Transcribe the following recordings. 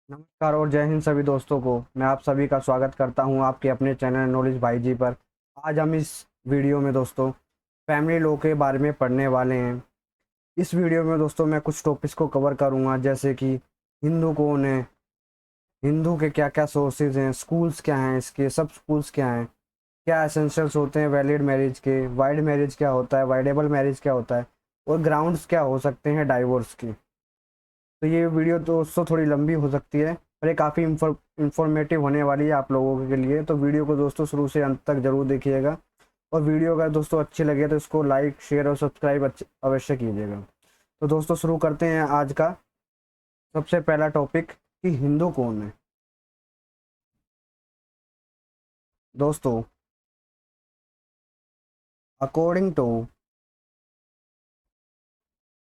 नमस्कार और जय हिंद सभी दोस्तों को। मैं आप सभी का स्वागत करता हूं आपके अपने चैनल नॉलेज भाई जी पर। आज हम इस वीडियो में दोस्तों फैमिली लॉ के बारे में पढ़ने वाले हैं। इस वीडियो में दोस्तों मैं कुछ टॉपिक्स को कवर करूंगा, जैसे कि हिंदू कौन है, हिंदू के क्या क्या सोर्सेज हैं, स्कूल्स क्या हैं, इसके सब स्कूल्स क्या हैं, क्या एसेंशियल्स होते हैं वैलिड मैरिज के, वाइड मैरिज क्या होता है, वाइडेबल मैरिज क्या होता है, और ग्राउंड्स क्या हो सकते हैं डाइवोर्स के। तो ये वीडियो दोस्तों थोड़ी लंबी हो सकती है, पर ये काफ़ी इंफॉर्मेटिव होने वाली है आप लोगों के लिए। तो वीडियो को दोस्तों शुरू से अंत तक जरूर देखिएगा, और वीडियो अगर दोस्तों अच्छी लगे तो इसको लाइक शेयर और सब्सक्राइब अवश्य कीजिएगा। तो दोस्तों शुरू करते हैं आज का सबसे पहला टॉपिक कि हिंदू कौन है। दोस्तों, according to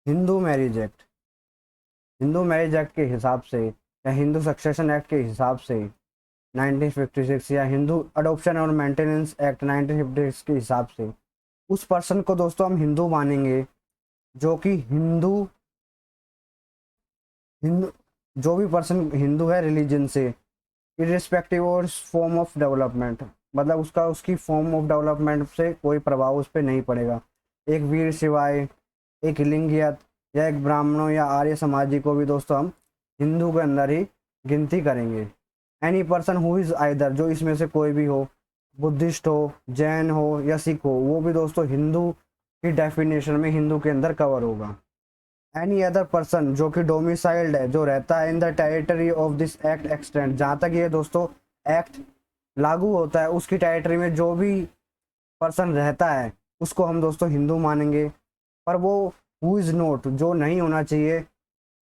Hindu marriage act, Hindu marriage act के हिसाब से या हिंदू सक्सेशन एक्ट के हिसाब से 1956, या हिंदू अडॉप्शन और मेंटेनेंस एक्ट 1956 के हिसाब से उस पर्सन को दोस्तों हम हिंदू मानेंगे जो कि हिंदू हिंदू जो भी पर्सन हिंदू है रिलीजन से, इरिस्पेक्टिव और फॉर्म ऑफ डेवलपमेंट, मतलब उसका उसकी फॉर्म ऑफ डेवलपमेंट से कोई प्रभाव उस पर नहीं पड़ेगा। एक वीर शिवाय, एक लिंगियत, या एक ब्राह्मणों या आर्य समाजी को भी दोस्तों हम हिंदू के अंदर ही गिनती करेंगे। Any person who is either, जो इसमें से कोई भी हो, बुद्धिस्ट हो, जैन हो या सिख हो, वो भी दोस्तों हिंदू की डेफिनेशन में हिंदू के अंदर कवर होगा। एनी अदर पर्सन जो कि डोमिसाइल्ड है, जो रहता है in the territory of this act extend, जहाँ तक ये दोस्तों एक्ट लागू होता है उसकी टेरिटरी में जो भी पर्सन रहता है उसको हम दोस्तों हिंदू मानेंगे। पर वो हु इज़ नॉट, जो नहीं होना चाहिए,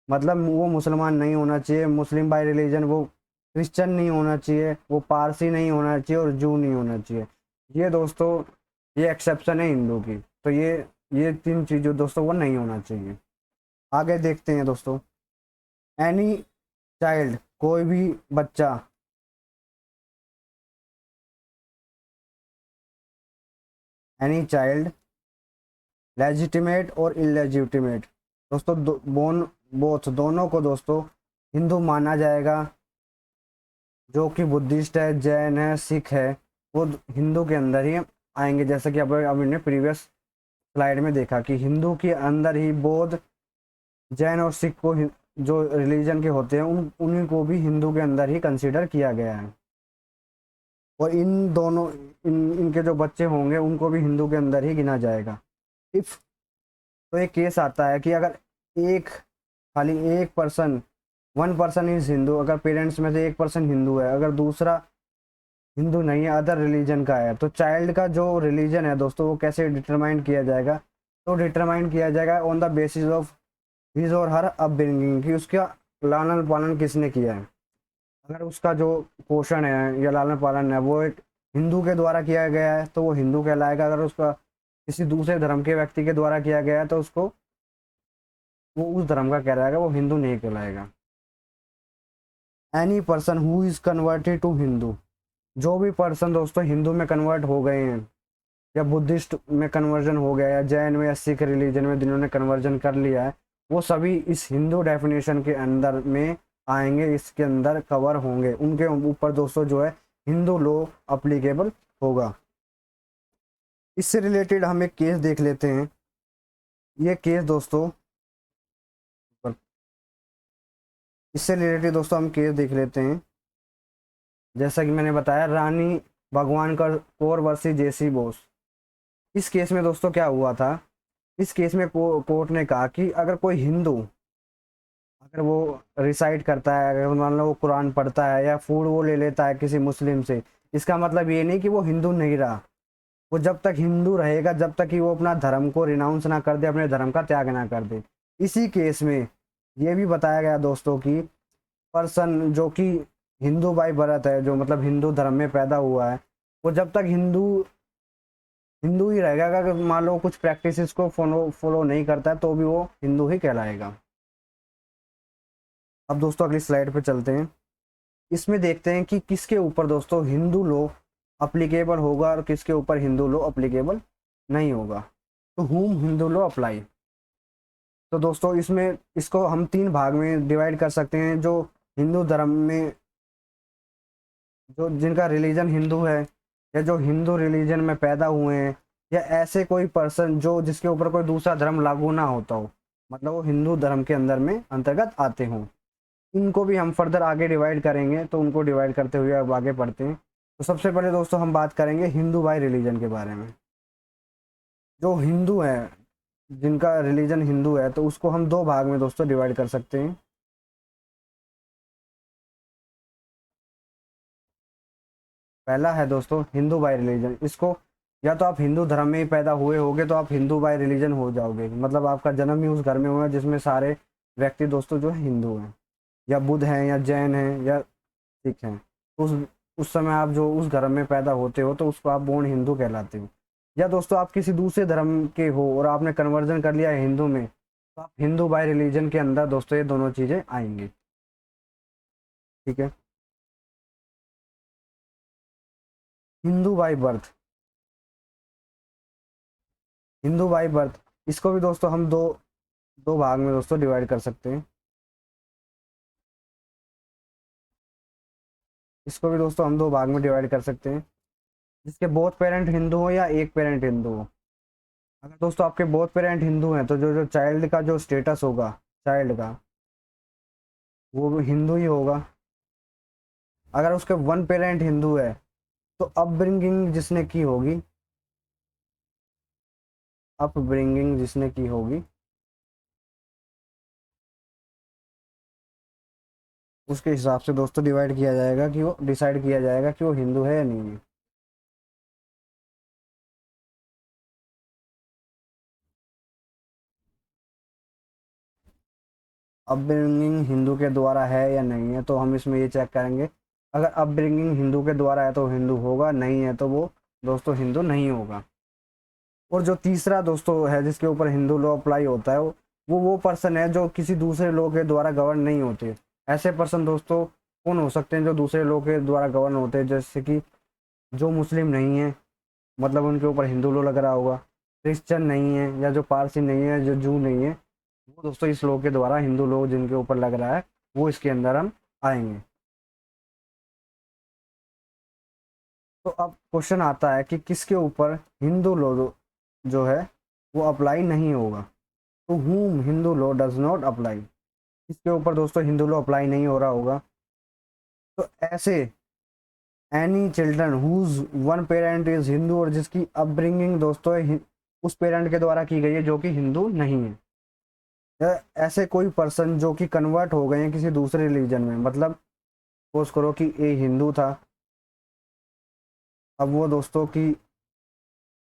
मतलब वो मुसलमान नहीं होना चाहिए, मुस्लिम बाय रिलीजन, वो क्रिश्चियन नहीं होना चाहिए, वो पारसी नहीं होना चाहिए, और जू नहीं होना चाहिए। ये दोस्तों ये एक्सेप्शन है हिंदू की। तो ये तीन चीज़ें दोस्तों वो नहीं होना चाहिए। आगे देखते हैं दोस्तों। एनी चाइल्ड, कोई भी बच्चा, एनी चाइल्ड लेजिटिमेट और इलेजिटिमेट, दोस्तों बोन बोथ दोनों को दोस्तों हिंदू माना जाएगा। जो कि बुद्धिस्ट है, जैन है, सिख है, वो हिंदू के अंदर ही आएंगे। जैसा कि अब हमने प्रीवियस स्लाइड में देखा कि हिंदू के अंदर ही बौद्ध, जैन और सिख को जो रिलीजन के होते हैं उन्हीं को भी हिंदू के अंदर ही कंसीडर किया गया है। और इन दोनों इनके जो बच्चे होंगे उनको भी हिंदू के अंदर ही गिना जाएगा। इफ तो एक केस आता है कि अगर एक खाली एक person, one person is Hindu, अगर पेरेंट्स में से एक पर्सन हिंदू है, अगर दूसरा हिंदू नहीं है, अदर रिलीजन का है, तो चाइल्ड का जो रिलीजन है दोस्तों वो कैसे डिटरमाइन किया जाएगा? तो डिटरमाइन किया जाएगा on the basis of his और हर अपब्रिंगिंग, कि उसका लालन पालन किसने किया है। अगर उसका जो पोषण है या लालन पालन है वो एक हिंदू के द्वारा किया गया है तो वो हिंदू कहलाएगा। अगर उसका किसी दूसरे धर्म के व्यक्ति के द्वारा किया गया है तो उसको वो उस धर्म का कहलाएगा, वो हिंदू नहीं कहलाएगा। Any person who is converted to Hindu, जो भी पर्सन दोस्तों हिंदू में कन्वर्ट हो गए हैं, या बुद्धिस्ट में कन्वर्जन हो गया, या जैन में या सिख रिलीजन में जिन्होंने कन्वर्जन कर लिया है, वो सभी इस हिंदू डेफिनेशन के अंदर में आएंगे, इसके अंदर कवर होंगे। उनके ऊपर दोस्तों जो है हिंदू लॉ अप्लीकेबल होगा। इससे रिलेटेड हम एक केस देख लेते हैं। ये केस दोस्तों, इससे रिलेटेड दोस्तों हम केस देख लेते हैं। जैसा कि मैंने बताया, रानी भगवान कौर वर्सेस जेसी बोस। इस केस में दोस्तों क्या हुआ था, इस केस में कोर्ट ने कहा कि अगर कोई हिंदू, अगर वो रिसाइट करता है, अगर मान लो वो कुरान पढ़ता है या फूड वो ले लेता है किसी मुस्लिम से, इसका मतलब ये नहीं कि वो हिंदू नहीं रहा। वो जब तक हिंदू रहेगा, जब तक कि वो अपना धर्म को रिनाउंस ना कर दे, अपने धर्म का त्याग ना कर दे। इसी केस में ये भी बताया गया दोस्तों कि पर्सन जो कि हिंदू बाई बर्थ है, जो मतलब हिंदू धर्म में पैदा हुआ है, वो जब तक हिंदू हिंदू ही रहेगा। अगर मान लो कुछ प्रैक्टिसेस को फॉलो फॉलो नहीं करता है तो भी वो हिंदू ही कहलाएगा। अब दोस्तों अगली स्लाइड पे चलते हैं। इसमें देखते हैं कि किसके ऊपर दोस्तों हिंदू लॉ अप्लीकेबल होगा और किसके ऊपर हिंदू लॉ अप्लीकेबल नहीं होगा। तो हुम हिंदू लॉ अप्लाई। तो दोस्तों इसमें इसको हम तीन भाग में डिवाइड कर सकते हैं। जो हिंदू धर्म में जो जिनका रिलीजन हिंदू है, या जो हिंदू रिलीजन में पैदा हुए हैं, या ऐसे कोई पर्सन जो जिसके ऊपर कोई दूसरा धर्म लागू ना होता हो, मतलब वो हिंदू धर्म के अंदर में अंतर्गत आते हों, इनको भी हम फर्दर आगे डिवाइड करेंगे। तो उनको डिवाइड करते हुए अब आगे बढ़ते हैं। तो सबसे पहले दोस्तों हम बात करेंगे हिंदू बाई रिलीजन के बारे में। जो हिंदू है, जिनका रिलीजन हिंदू है, तो उसको हम दो भाग में दोस्तों डिवाइड कर सकते हैं। पहला है दोस्तों हिंदू बाय रिलीजन। इसको या तो आप हिंदू धर्म में ही पैदा हुए होगे तो आप हिंदू बाय रिलीजन हो जाओगे, मतलब आपका जन्म ही उस घर में हुआ है जिसमें सारे व्यक्ति दोस्तों जो है हिंदू हैं, या बुद्ध हैं, या जैन हैं, या सिख हैं। उस समय आप जो उस धर्म में पैदा होते हो तो उसको आप बोर्न हिंदू कहलाते हो। या दोस्तों आप किसी दूसरे धर्म के हो और आपने कन्वर्जन कर लिया है हिंदू में, तो आप हिंदू बाय रिलीजन के अंदर दोस्तों ये दोनों चीज़ें आएंगी। ठीक है। Hindu by birth, Hindu by birth, इसको भी दोस्तों हम दो दो भाग में दोस्तों डिवाइड कर सकते हैं। इसको भी दोस्तों हम दो भाग में डिवाइड कर सकते हैं, जिसके बोथ पेरेंट हिंदू हो या एक पेरेंट हिंदू हो। अगर दोस्तों आपके बोथ पेरेंट हिंदू हैं तो जो जो चाइल्ड का जो स्टेटस होगा, चाइल्ड का, वो भी हिंदू ही होगा। अगर उसके वन पेरेंट हिंदू है तो अपब्रिंगिंग जिसने की होगी, अपब्रिंगिंग जिसने की होगी, उसके हिसाब से दोस्तों डिवाइड किया जाएगा कि वो डिसाइड किया जाएगा कि वो हिंदू है या नहीं है। अपब्रिंगिंग हिंदू के द्वारा है या नहीं है, तो हम इसमें ये चेक करेंगे। अगर अपब्रिंगिंग हिंदू के द्वारा है तो हिंदू होगा, नहीं है तो वो दोस्तों हिंदू नहीं होगा। और जो तीसरा दोस्तों है जिसके ऊपर हिंदू लॉ अप्लाई होता है, वो पर्सन है जो किसी दूसरे लॉ के द्वारा गवर्न नहीं होते। ऐसे पर्सन दोस्तों कौन हो सकते हैं जो दूसरे लॉ के द्वारा गवर्न होते हैं? जैसे कि जो मुस्लिम नहीं है, मतलब उनके ऊपर हिंदू लॉ लग रहा होगा, क्रिश्चियन नहीं है, या जो पारसी नहीं है, जो जू नहीं है, वो दोस्तों इस लॉ के द्वारा हिंदू लॉ जिनके ऊपर लग रहा है वो इसके अंदर हम आएंगे। तो अब क्वेश्चन आता है कि किसके ऊपर हिंदू लॉ जो है वो अप्लाई नहीं होगा। तो whom Hindu law does not apply, किसके ऊपर दोस्तों हिंदू लॉ अप्लाई नहीं हो रहा होगा? तो ऐसे any children whose one parent is Hindu, और जिसकी अपब्रिंगिंग दोस्तों उस पेरेंट के द्वारा की गई है जो कि हिंदू नहीं है। या ऐसे कोई पर्सन जो कि कन्वर्ट हो गए हैं किसी दूसरे रिलीजन में, मतलब सपोज करो कि ये हिंदू था, अब वो दोस्तों की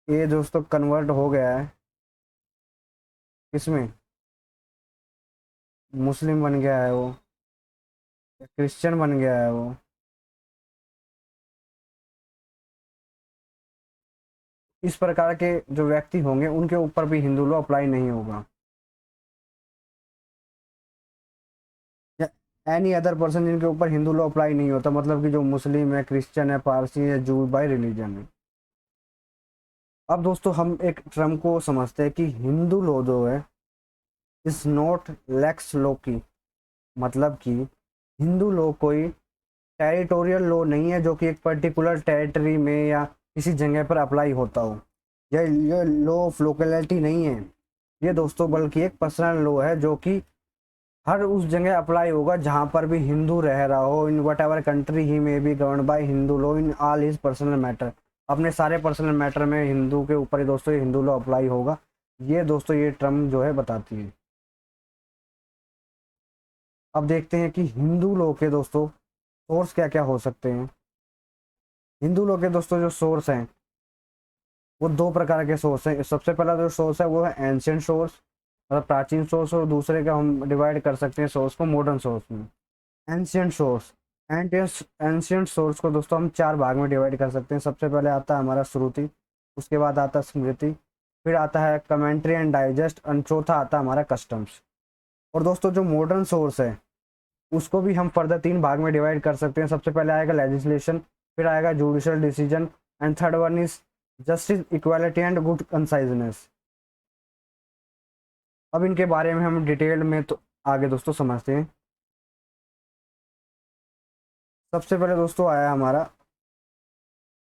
ये दोस्तों कन्वर्ट हो गया है किसमें, मुस्लिम बन गया है वो, या क्रिश्चियन बन गया है वो। इस प्रकार के जो व्यक्ति होंगे उनके ऊपर भी हिंदू लॉ अप्लाई नहीं होगा। या एनी अदर पर्सन जिनके ऊपर हिंदू लॉ अप्लाई नहीं होता, मतलब कि जो मुस्लिम है, क्रिश्चियन है, पारसी है, जू बाई रिलीजन है। अब दोस्तों हम एक टर्म को समझते हैं कि हिंदू लॉ जो है इज नॉट लेक्स लॉ की, मतलब कि हिंदू लॉ कोई टेरिटोरियल लॉ नहीं है जो कि एक पर्टिकुलर टेरिटरी में या किसी जगह पर अप्लाई होता हो। ये लॉ ऑफ लोकेलिटी नहीं है ये दोस्तों, बल्कि एक पर्सनल लॉ है जो कि हर उस जगह अप्लाई होगा जहां पर भी हिंदू रह रहा हो, इन वट एवर कंट्री ही में be govern by Hindu law in all his personal matter. अपने सारे पर्सनल मैटर में हिंदू के ऊपर ही दोस्तों ये हिंदू लॉ अप्लाई होगा। ये दोस्तों ये टर्म जो है बताती है। अब देखते हैं कि हिंदू लॉ के दोस्तों सोर्स क्या क्या हो सकते हैं। हिंदू लॉ के दोस्तों जो सोर्स हैं वो दो प्रकार के सोर्स हैं। सबसे पहला जो सोर्स है वो है एंशियंट सोर्स, मतलब प्राचीन सोर्स, और दूसरे का हम डिवाइड कर सकते हैं सोर्स को मॉडर्न सोर्स में। एंशियंट सोर्स, एंशियंट सोर्स को दोस्तों हम चार भाग में डिवाइड कर सकते हैं। सबसे पहले आता है हमारा श्रुति, उसके बाद आता है स्मृति, फिर आता है कमेंट्री एंड डाइजेस्ट, और चौथा आता है हमारा कस्टम्स। और दोस्तों जो मॉडर्न सोर्स है उसको भी हम फर्दर तीन भाग में डिवाइड कर सकते हैं। सबसे पहले आएगा लेजिस्लेशन, फिर आएगा judicial decision, and third one is justice, equality and good conciseness. अब इनके बारे में हम डिटेल में तो आगे दोस्तों समझते हैं। सबसे पहले दोस्तों आया हमारा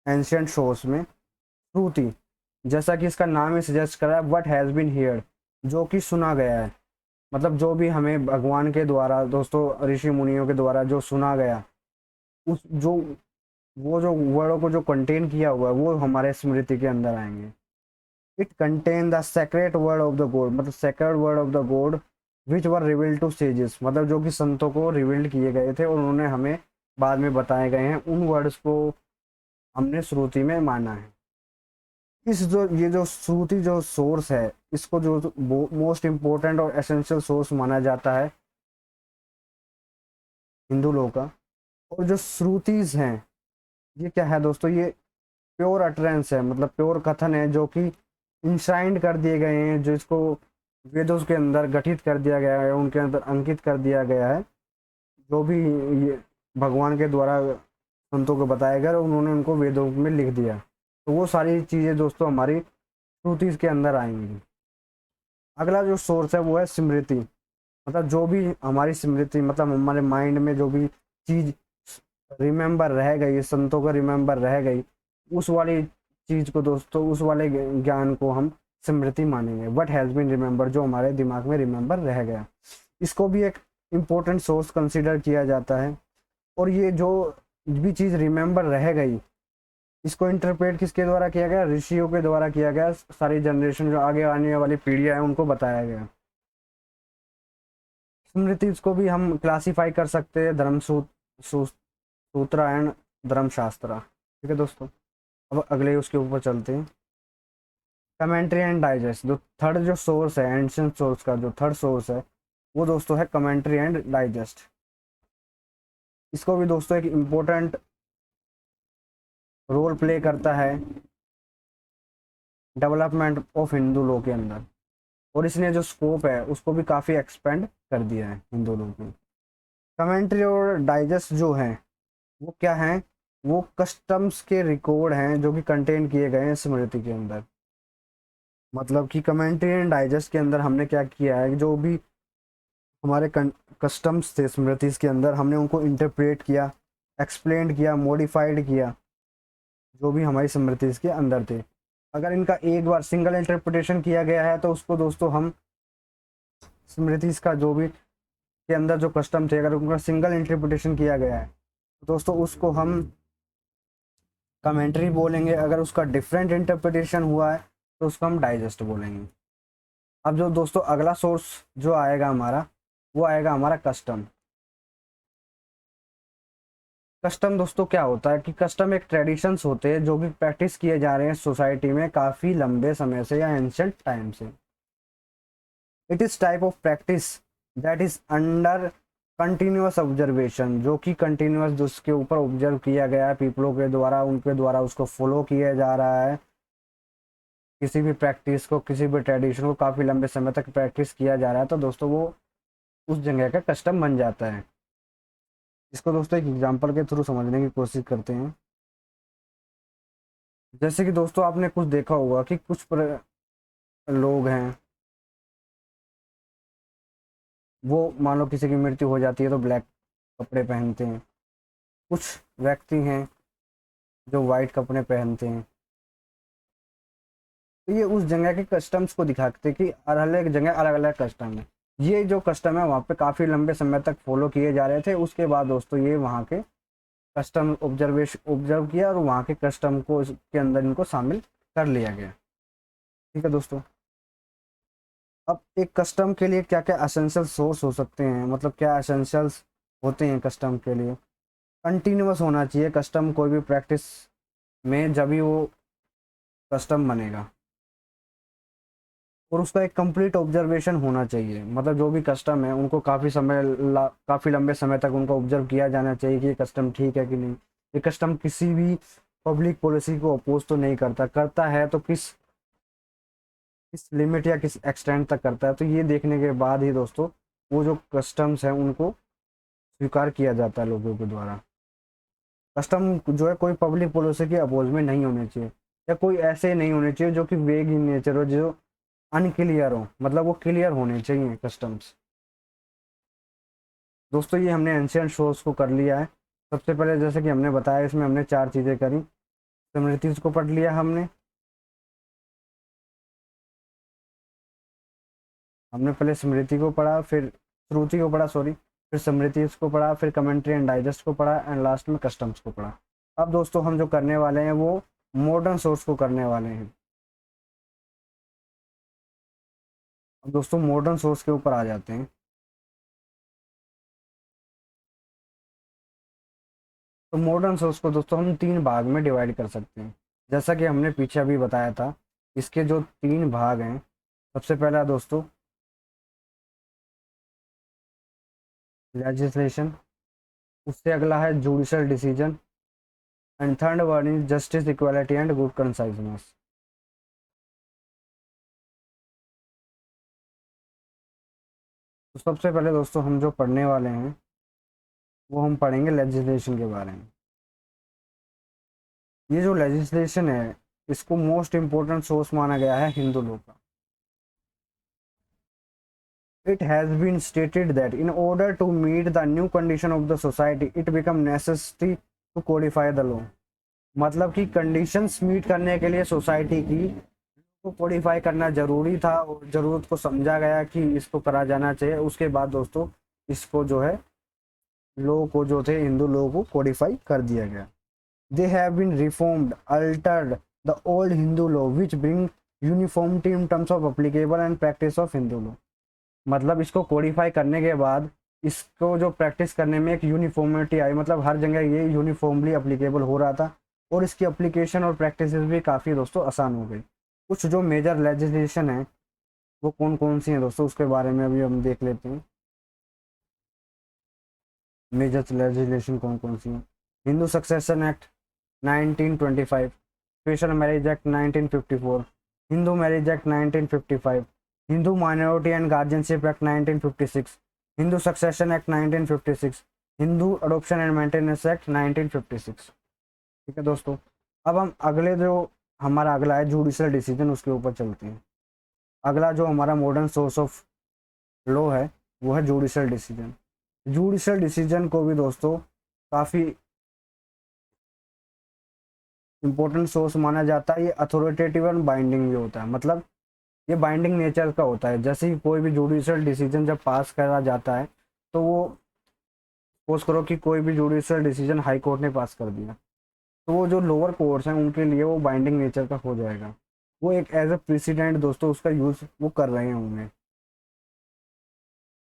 एंशियंट सोर्स में श्रुति, जैसा कि इसका नाम ही सजेस्ट कर रहा है, व्हाट हैज़ बीन हियर्ड, जो कि सुना गया है। मतलब जो भी हमें भगवान के द्वारा दोस्तों, ऋषि मुनियों के द्वारा जो सुना गया, उस जो वो जो वर्डों को जो कंटेन किया हुआ है वो हमारे स्मृति के अंदर आएंगे। It contain the sacred word of the god, मतलब sacred word of the god which were revealed to sages, मतलब जो कि संतों को रिवील्ड किए गए थे और उन्होंने हमें बाद में बताए गए हैं, उन वर्ड्स को हमने श्रुति में माना है। इस जो ये जो श्रुति जो सोर्स है, इसको जो मोस्ट इम्पोर्टेंट और एसेंशियल सोर्स माना जाता है हिंदू लोगों का। और जो श्रुतिज हैं, ये क्या है दोस्तों, ये प्योर अटरेंस है, मतलब प्योर कथन है जो कि इंश्राइंड कर दिए गए हैं, जो इसको वेदों के अंदर गठित कर दिया गया है, उनके अंदर अंकित कर दिया गया है, जो भी ये भगवान के द्वारा संतों को बताया गया और उन्होंने उनको वेदों में लिख दिया। तो वो सारी चीज़ें दोस्तों हमारी श्रुति के अंदर आएंगी। अगला जो सोर्स है वो है स्मृति, मतलब जो भी हमारी स्मृति, मतलब हमारे माइंड में जो भी चीज़ रिमेंबर रह गई, संतों को रिमेंबर रह गई, उस वाली चीज़ को दोस्तों, उस वाले ज्ञान को हम स्मृति मानेंगे। व्हाट हैज़ बीन रिमेंबर, जो हमारे दिमाग में रिमेंबर रह गया, इसको भी एक इम्पोर्टेंट सोर्स कंसिडर किया जाता है। और ये जो भी चीज़ रिमेंबर रह गई, इसको इंटरप्रेट किसके द्वारा किया गया, ऋषियों के द्वारा किया गया। सारी जनरेशन जो आगे आने वाली पीढ़ियाँ हैं उनको बताया गया। स्मृति इसको भी हम क्लासीफाई कर सकते हैं धर्म सूत्र एंड धर्मशास्त्र। ठीक है दोस्तों, अब अगले उसके ऊपर चलते हैं। कमेंट्री एंड डाइजेस्ट, जो थर्ड जो सोर्स है, एंशिएंट सोर्स का जो थर्ड सोर्स है वो दोस्तों है कमेंट्री एंड डाइजेस्ट। इसको भी दोस्तों एक इम्पोर्टेंट रोल प्ले करता है डेवलपमेंट ऑफ हिंदू लॉ के अंदर, और इसने जो स्कोप है उसको भी काफ़ी एक्सपेंड कर दिया है हिंदू लॉ में। कमेंट्री और डाइजेस्ट जो है वो क्या है, वो कस्टम्स के रिकॉर्ड हैं जो कि कंटेन किए गए हैं स्मृति के अंदर। मतलब कि कमेंट्री एंड डाइजेस्ट के अंदर हमने क्या किया है, जो भी हमारे कस्टम्स थे स्मृति के अंदर, हमने उनको इंटरप्रेट किया, एक्सप्लेन किया, मॉडिफाइड किया, जो भी हमारी स्मृति के अंदर थे। अगर इनका एक बार सिंगल इंटरप्रिटेशन किया गया है तो उसको दोस्तों हम स्मृति का जो भी के अंदर जो कस्टम थे, अगर उनका सिंगल इंटरप्रिटेशन किया गया है तो दोस्तों उसको हम कमेंट्री बोलेंगे। अगर उसका डिफरेंट इंटरप्रिटेशन हुआ है तो उसको हम डाइजेस्ट बोलेंगे। अब जो दोस्तों अगला सोर्स जो आएगा हमारा, वो आएगा हमारा कस्टम। कस्टम दोस्तों क्या होता है कि कस्टम एक ट्रेडिशंस होते हैं जो कि प्रैक्टिस किए जा रहे हैं सोसाइटी में काफ़ी लंबे समय से या एंशिएंट टाइम से। It is type of practice that is under continuous observation, जो कि कंटिन्यूस जिसके ऊपर ऑब्जर्व किया गया है पीपलों के द्वारा, उनके द्वारा उसको फॉलो किया जा रहा है। किसी भी प्रैक्टिस को, किसी भी ट्रेडिशन को काफ़ी लंबे समय तक प्रैक्टिस किया जा रहा है तो दोस्तों वो उस जगह का कस्टम बन जाता है। इसको दोस्तों एक एग्जांपल के थ्रू समझने की कोशिश करते हैं। जैसे कि दोस्तों आपने कुछ देखा होगा कि कुछ लोग हैं, वो मान लो किसी की मृत्यु हो जाती है तो ब्लैक कपड़े पहनते हैं। कुछ व्यक्ति हैं जो वाइट कपड़े पहनते हैं। तो ये उस जगह के कस्टम्स को दिखाते हैं कि अलग अलग जगह अलग अलग कस्टम है। ये जो कस्टम है वहाँ पे काफ़ी लंबे समय तक फॉलो किए जा रहे थे। उसके बाद दोस्तों ये वहाँ के कस्टम ऑब्जर्व किया और वहाँ के कस्टम को इसके अंदर इनको शामिल कर लिया गया। ठीक है दोस्तों, अब एक कस्टम के लिए क्या क्या एसेंशियल सोर्स हो सकते हैं, मतलब क्या एसेंशियल्स होते हैं कस्टम के लिए। कंटिन्यूस होना चाहिए कस्टम, कोई भी प्रैक्टिस में जब भी वो कस्टम बनेगा। और उसका एक कंप्लीट ऑब्जर्वेशन होना चाहिए, मतलब जो भी कस्टम है उनको काफ़ी लंबे समय तक उनको ऑब्जर्व किया जाना चाहिए कि ये कस्टम ठीक है कि नहीं। ये कस्टम किसी भी पब्लिक पॉलिसी को अपोज तो नहीं करता, करता है तो किस किस लिमिट या किस एक्सटेंट तक करता है। तो ये देखने के बाद ही दोस्तों वो जो कस्टम्स हैं उनको स्वीकार किया जाता है लोगों के द्वारा। कस्टम जो है कोई पब्लिक पॉलिसी के अपोज में नहीं होने चाहिए, या कोई ऐसे नहीं होने चाहिए जो कि वेग इन नेचर हो, जो अनक्लियर हो, मतलब वो क्लियर होने चाहिए कस्टम्स। दोस्तों ये हमने एंशिएंट सोर्स को कर लिया है। सबसे पहले जैसे कि हमने बताया, इसमें हमने 4 चीज़ें करी। स्मृति को पढ़ लिया हमने हमने पहले स्मृति को पढ़ा, फिर श्रुति को पढ़ा, सॉरी, फिर स्मृति को पढ़ा, फिर कमेंट्री एंड डाइजेस्ट को पढ़ा, एंड लास्ट में कस्टम्स को पढ़ा। अब दोस्तों हम जो करने वाले हैं वो मॉडर्न सोर्स को करने वाले हैं। अब दोस्तों मॉडर्न सोर्स के ऊपर आ जाते हैं। तो मॉडर्न सोर्स को दोस्तों हम 3 भाग में डिवाइड कर सकते हैं, जैसा कि हमने पीछे अभी बताया था। इसके जो 3 भाग हैं, सबसे पहला दोस्तों लेजिस्लेशन, उससे अगला है judicial decision, and third one is justice, equality and good conciseness. तो सबसे पहले दोस्तों हम जो पढ़ने वाले हैं वो हम पढ़ेंगे लेजिस्लेशन के बारे में। ये जो लेजिस्लेशन है, इसको मोस्ट इम्पोर्टेंट सोर्स माना गया है हिंदू लॉ का। It has been stated that in order to meet the new condition of the society, it become necessary to codify the law। मतलब कि कंडीशंस मीट करने के लिए सोसाइटी की को कोडिफाई करना जरूरी था, और जरूरत को समझा गया कि इसको करा जाना चाहिए। उसके बाद दोस्तों इसको जो है लॉ को जो थे हिंदू लॉ को कोडिफाई कर दिया गया। They have been reformed, altered the old Hindu law which bring uniformity in terms of applicable and practice of Hindu law. मतलब इसको कोडिफाई करने के बाद इसको जो प्रैक्टिस करने में एक यूनिफॉर्मिटी आई, मतलब हर जगह ये यूनिफॉर्मली अप्लीकेबल हो रहा था, और इसकी अप्लीकेशन और प्रैक्टिस भी काफ़ी दोस्तों आसान हो गई। कुछ जो मेजर लेजिस्लेशन है वो कौन कौन सी हैं दोस्तों, उसके बारे में अभी हम देख लेते हैं। मेजर लेजिस्लेशन कौन कौन सी हैं? Hindu succession act 1925, special marriage act 1954, Hindu marriage act 1955, Hindu minority and guardianship act 1956, Hindu succession act 1956, Hindu adoption and maintenance act 1956। ठीक है दोस्तों, अब हम अगले जो हमारा अगला है जुडिशल डिसीजन, उसके ऊपर चलते हैं। अगला जो हमारा मॉडर्न सोर्स ऑफ लॉ है वो है जुडिशल डिसीजन। जुडिशल डिसीजन को भी दोस्तों काफ़ी इंपॉर्टेंट सोर्स माना जाता है। ये अथॉरिटेटिव एंड बाइंडिंग भी होता है, मतलब ये बाइंडिंग नेचर का होता है। जैसे ही कोई भी जुडिशल डिसीजन जब पास करा जाता है, तो वो सपोज करो कि कोई भी जुडिशल डिसीजन हाई कोर्ट ने पास कर दिया, तो वो जो लोअर कोर्ट्स हैं उनके लिए वो बाइंडिंग नेचर का हो जाएगा। वो एक एज ए प्रेसिडेंट दोस्तों उसका यूज वो कर रहे होंगे।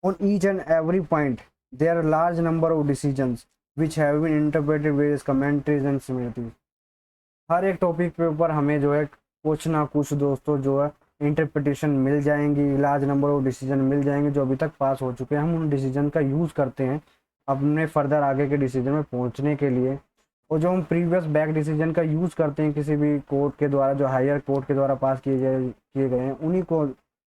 On each and every point there are large number of decisions which have been interpreted various commentaries and similarities. हर एक टॉपिक के ऊपर हमें जो है कुछ ना कुछ दोस्तों जो है इंटरप्रिटेशन मिल जाएंगी, लार्ज नंबर ऑफ डिसीजन मिल जाएंगे जो अभी तक पास हो चुके हैं। हम उन डिसीजन का यूज़ करते हैं अपने फर्दर आगे के डिसीजन में पहुंचने के लिए। और जो हम प्रीवियस बैक डिसीजन का यूज़ करते हैं किसी भी कोर्ट के द्वारा, जो हायर कोर्ट के द्वारा पास किए गए हैं, उन्हीं को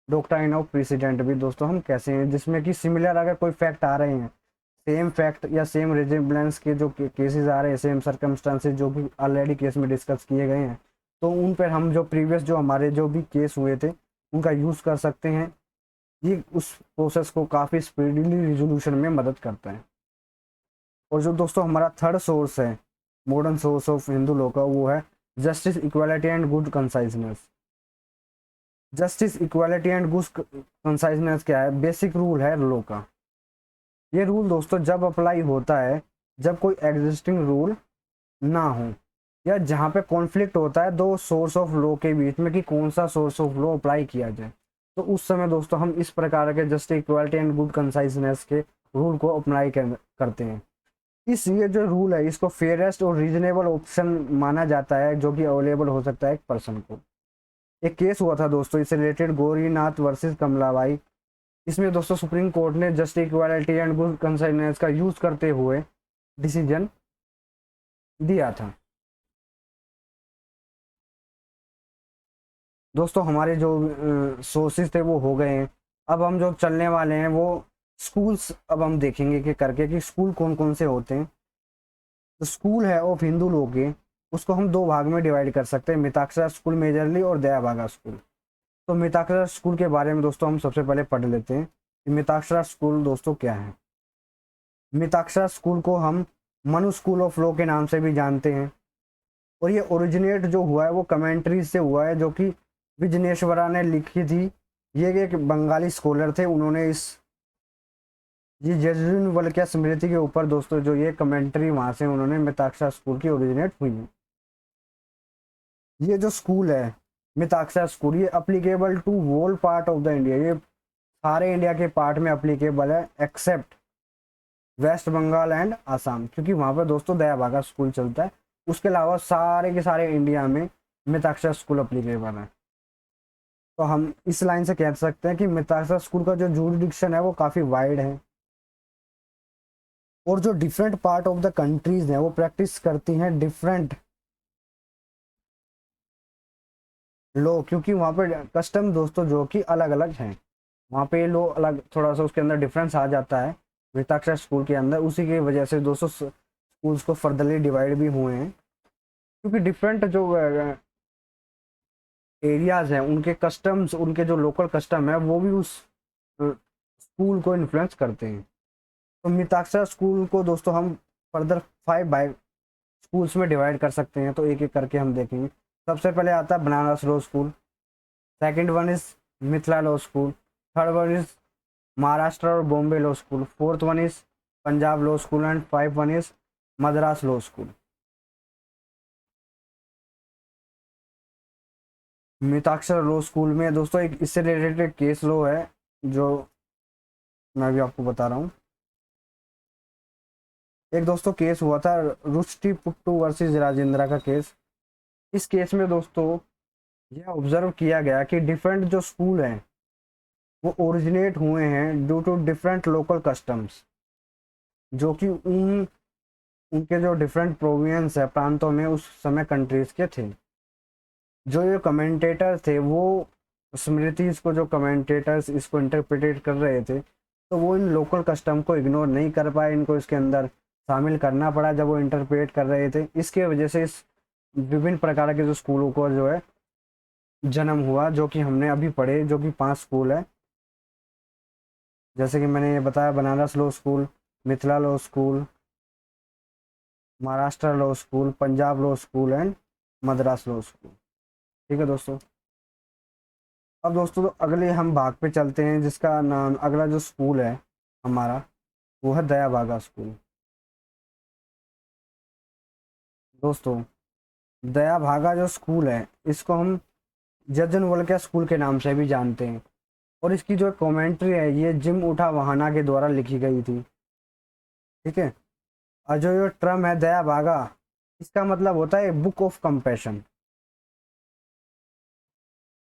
डॉक्ट्राइन ऑफ प्रेसिडेंट भी दोस्तों हम कैसे हैं, जिसमें कि सिमिलर अगर कोई फैक्ट आ रहे हैं, सेम फैक्ट या सेम रिजेम्बलेंस के जो केसेस आ रहे हैं, सेम सर्कमस्टांसेस जो कि ऑलरेडी केस में डिस्कस किए गए हैं, तो उन पर हम जो प्रीवियस जो हमारे जो भी केस हुए थे उनका यूज़ कर सकते हैं। ये उस प्रोसेस को काफ़ी स्पीडली रिजोल्यूशन में मदद करता है। और जो दोस्तों हमारा थर्ड सोर्स है modern source of Hindu law का, वो है justice, equality and good conciseness. Justice, equality and good conciseness क्या है? बेसिक रूल है लॉ का। ये रूल दोस्तों जब अप्लाई होता है जब कोई एग्जिस्टिंग रूल ना हो, या जहाँ पे कॉन्फ्लिक्ट होता है दो सोर्स ऑफ लॉ के बीच में कि कौन सा सोर्स ऑफ लॉ अप्लाई किया जाए, तो उस समय दोस्तों हम इस प्रकार के justice, equality and good conciseness के रूल को अप्लाई करते हैं। इस ये जो रूल है इसको फेयरेस्ट और रीजनेबल ऑप्शन माना जाता है जो कि अवेलेबल हो सकता है एक पर्सन को। एक केस हुआ था दोस्तों इससे रिलेटेड, गौरीनाथ वर्सेस कमलाबाई। इसमें दोस्तों सुप्रीम कोर्ट ने justice, equality and good conciseness का यूज करते हुए डिसीजन दिया था। दोस्तों हमारे जो सोर्सेज थे वो हो गए हैं। अब हम जो चलने वाले हैं वो स्कूल्स अब हम देखेंगे कि करके कि स्कूल कौन कौन से होते हैं। तो स्कूल है ऑफ हिंदू लॉ के, उसको हम 2 भाग में डिवाइड कर सकते हैं, मिताक्षरा स्कूल मेजरली और दयाभागा स्कूल। तो मिताक्षरा स्कूल के बारे में दोस्तों हम सबसे पहले पढ़ लेते हैं कि मिताक्षरा स्कूल दोस्तों क्या है। मिताक्षरा स्कूल को हम मनु स्कूल ऑफ लॉ के नाम से भी जानते हैं। और ये ओरिजिनेट जो हुआ है वो कमेंट्री से हुआ है, जो कि विजनेश्वरा ने लिखी थी। ये एक बंगाली स्कॉलर थे, उन्होंने इस ये यजुर्वेद स्मृति के ऊपर दोस्तों जो ये कमेंट्री वहां से उन्होंने मिताक्षरा स्कूल की ओरिजिनेट हुई है। ये जो स्कूल है मिताक्षरा स्कूल, ये applicable to whole part of the India, ये सारे इंडिया के पार्ट में अप्लीकेबल है except West Bengal and Assam, क्योंकि वहां पर दोस्तों दया भागा स्कूल चलता है। उसके अलावा सारे के सारे इंडिया में मिताक्षरा स्कूल अप्लीकेबल है। तो हम इस लाइन से कह सकते हैं कि मिताक्षरा स्कूल का जो जूरिडिक्शन है वो काफ़ी वाइड है, और जो different part of the countries हैं वो प्रैक्टिस करती हैं डिफरेंट लॉ, क्योंकि वहाँ पर कस्टम दोस्तों जो कि अलग अलग हैं। वहाँ पे लॉ अलग, थोड़ा सा उसके अंदर डिफरेंस आ जाता है मिताक्षरा स्कूल के अंदर। उसी की वजह से दोस्तों स्कूल्स को फर्दरली डिवाइड भी हुए हैं, क्योंकि डिफरेंट जो एरियाज हैं उनके कस्टम्स, उनके जो लोकल कस्टम है वो भी उस स्कूल को इन्फ्लुएंस करते हैं। तो मिताक्षरा स्कूल को दोस्तों हम फर्दर 5 बाय स्कूल्स में डिवाइड कर सकते हैं, तो एक एक करके हम देखेंगे। सबसे पहले आता है Banaras law school, second one is Mithila law school, third one is Maharashtra और Bombay law school, fourth one is Punjab law school and five one is Madras law school. Mitakshara law school में दोस्तों एक इससे रिलेटेड केस लॉ है जो मैं भी आपको बता रहा हूँ। एक दोस्तों केस हुआ था रुष्टी पुट्टू वर्सेस राजेंद्रा का केस। इस केस में दोस्तों यह ऑब्जर्व किया गया कि डिफरेंट जो स्कूल हैं वो ओरिजिनेट हुए हैं due to different local customs, जो कि उनके जो डिफरेंट प्रोविंस है प्रांतों में उस समय कंट्रीज के थे। जो ये कमेंटेटर थे वो स्मृतिज को, जो कमेंटेटर्स इसको इंटरप्रिटेट कर रहे थे, तो वो इन लोकल कस्टम को इग्नोर नहीं कर पाए, इनको इसके अंदर शामिल करना पड़ा जब वो इंटरप्रेट कर रहे थे। इसके वजह से इस विभिन्न प्रकार के जो स्कूलों को जो है जन्म हुआ, जो कि हमने अभी पढ़े, जो कि 5 स्कूल है। जैसे कि मैंने ये बताया, Banaras law school, Mithila law school, Maharashtra law school, Punjab law school and Madras law school. ठीक है दोस्तों। अब दोस्तों तो अगले हम भाग पे चलते हैं, जिसका नाम, अगला जो स्कूल है हमारा वो है दया भागा स्कूल। दोस्तों दया भागा जो स्कूल है इसको हम जजन वल्क्या स्कूल के नाम से भी जानते हैं, और इसकी जो कमेंट्री है ये जिम उठा वहाना के द्वारा लिखी गई थी। ठीक है। और जो ये टर्म है दया भागा, इसका मतलब होता है बुक ऑफ कंपैशन।